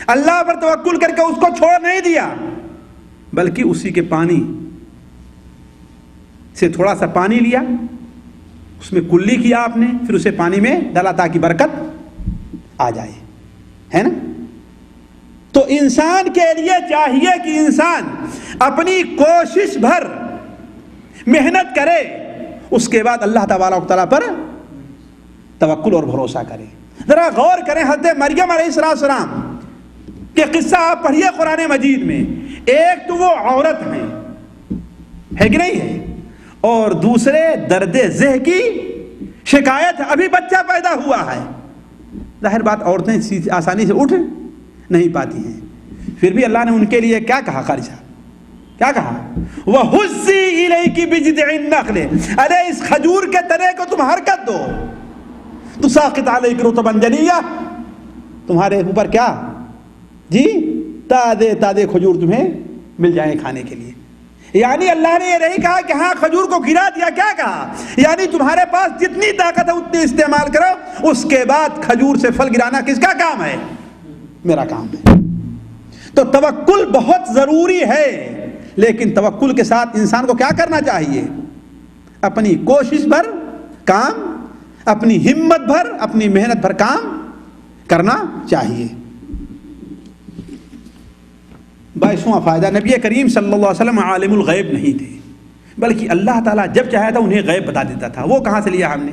اللہ پر توکل کر کے اس کو چھوڑ نہیں دیا، بلکہ اسی کے پانی سے تھوڑا سا پانی لیا، اس میں کلی کیا آپ نے، پھر اسے پانی میں ڈالا تاکہ برکت آ جائے. ہے نا؟ تو انسان کے لیے چاہیے کہ انسان اپنی کوشش بھر محنت کرے، اس کے بعد اللہ تبارک و تعالیٰ پر توکل اور بھروسہ کرے. ذرا غور کریں حضرت مریم علیہ السلام کہ قصہ آپ پڑھیے قرآن مجید میں. ایک تو وہ عورت ہیں، ہے کہ نہیں ہے، اور دوسرے درد ذہ کی شکایت ہے، ابھی بچہ پیدا ہوا ہے. ظاہر بات عورتیں آسانی سے اٹھ نہیں پاتی ہیں، پھر بھی اللہ نے ان کے لیے کیا کہا؟ خرچہ کیا کہا؟ وَهُزِّي إِلَيْكِ بِجِذْعِ النَّخْلِ، ارے اس کھجور کے تنے کو تم حرکت دو، تُسَاقِطْ عَلَيْكَ رُطَبًا جَنِيًّا، تمہارے اوپر کیا جی تازے تازے کھجور تمہیں مل جائیں کھانے کے لیے. یعنی اللہ نے یہ نہیں کہا کہ ہاں کھجور کو گرا دیا، کیا کہا؟ یعنی تمہارے پاس جتنی طاقت ہے اتنی استعمال کرو، اس کے بعد کھجور سے پھل گرانا کس کا کام ہے؟ میرا کام ہے. تو توکل بہت ضروری ہے، لیکن توکل کے ساتھ انسان کو کیا کرنا چاہیے؟ اپنی کوشش بھر کام، اپنی ہمت بھر، اپنی محنت بھر کام کرنا چاہیے. 22واں فائدہ، نبی کریم صلی اللہ علیہ وسلم عالم الغیب نہیں تھے، بلکہ اللہ تعالیٰ جب چاہتا تھا انہیں غیب بتا دیتا تھا. وہ کہاں سے لیا ہم نے؟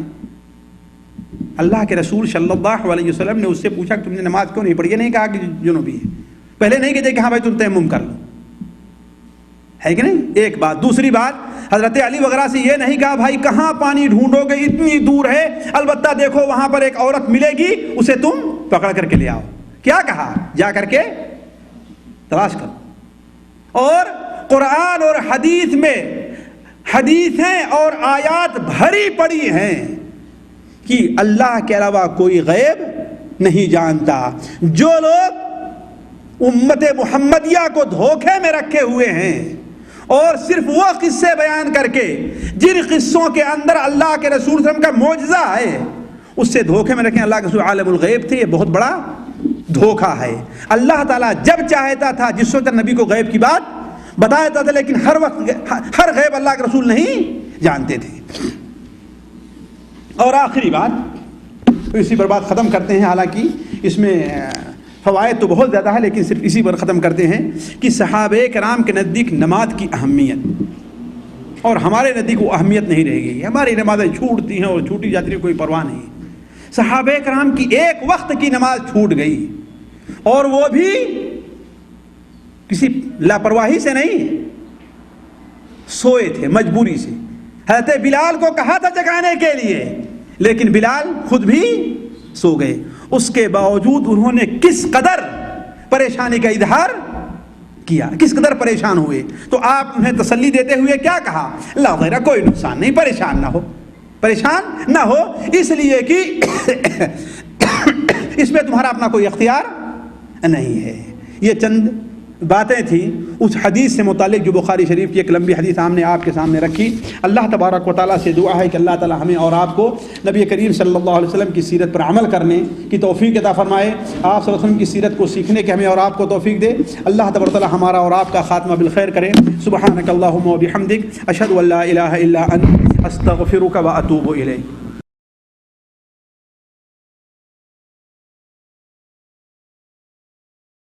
اللہ کے رسول صلی اللہ علیہ وسلم نے اس سے پوچھا کہ تم نے نماز کیوں نہیں پڑھی؟ یہ نہیں کہا کہ جنوبی ہے، پہلے نہیں کہتے کہ ہاں بھائی تم تیمم کر لو، ہے کہ نہیں؟ ایک بات. دوسری بات، حضرت علی وغیرہ سے یہ نہیں کہا بھائی کہاں پانی ڈھونڈو گے، اتنی دور ہے، البتہ دیکھو وہاں پر ایک عورت ملے گی، اسے تم پکڑ کر کے لے آؤ. کیا کہا؟ جا کر کے تلاش کرو. اور قرآن اور حدیث میں حدیثیں اور آیات بھری پڑی ہیں کہ اللہ کے علاوہ کوئی غیب نہیں جانتا. جو لوگ امت محمدیہ کو دھوکے میں رکھے ہوئے ہیں اور صرف وہ قصے بیان کر کے جن قصوں کے اندر اللہ کے رسول صلی اللہ علیہ وسلم کا معجزہ ہے اس سے دھوکے میں رکھیں، اللہ کے رسول عالم الغیب تھے، یہ بہت بڑا دھوکہ ہے. اللہ تعالیٰ جب چاہتا تھا جس وقت نبی کو غیب کی بات بتایا تھا، لیکن ہر وقت ہر غیب اللہ کے رسول نہیں جانتے تھے. اور آخری بات، اسی پر بات ختم کرتے ہیں، حالانکہ اس میں فوائد تو بہت زیادہ ہے لیکن صرف اسی پر ختم کرتے ہیں کہ صحابہ کرام کے نزدیک نماز کی اہمیت اور ہمارے نزدیک وہ اہمیت نہیں رہ گئی. ہماری نمازیں چھوٹتی ہیں اور چھوٹی جاتی ہیں، کوئی پرواہ نہیں. صحابہ کرام کی ایک وقت کی نماز چھوٹ گئی اور وہ بھی کسی لاپرواہی سے نہیں، سوئے تھے مجبوری سے. حضرت بلال کو کہا تھا جگانے کے لیے لیکن بلال خود بھی سو گئے. اس کے باوجود انہوں نے کس قدر پریشانی کا اظہار کیا، کس قدر پریشان ہوئے. تو آپ انہیں تسلی دیتے ہوئے کیا کہا؟ لا غیرہ، کوئی نقصان نہیں، پریشان نہ ہو، پریشان نہ ہو، اس لیے کہ اس میں تمہارا اپنا کوئی اختیار نہیں ہے. یہ چند باتیں تھیں اس حدیث سے متعلق جو بخاری شریف کی ایک لمبی حدیث ہم نے آپ کے سامنے رکھی. اللہ تبارک و تعالیٰ سے دعا ہے کہ اللہ تعالیٰ ہمیں اور آپ کو نبی کریم صلی اللہ علیہ وسلم کی سیرت پر عمل کرنے کی توفیق عطا فرمائے. آپ صلی اللہ علیہ وسلم کی سیرت کو سیکھنے کے ہمیں اور آپ کو توفیق دے. اللہ تبارک و تعالیٰ ہمارا اور آپ کا خاتمہ بالخیر کرے. سبحانک اللہم و بحمدک، اشہد ان لا الہ الا انت، استغفرک و اتوب الیک.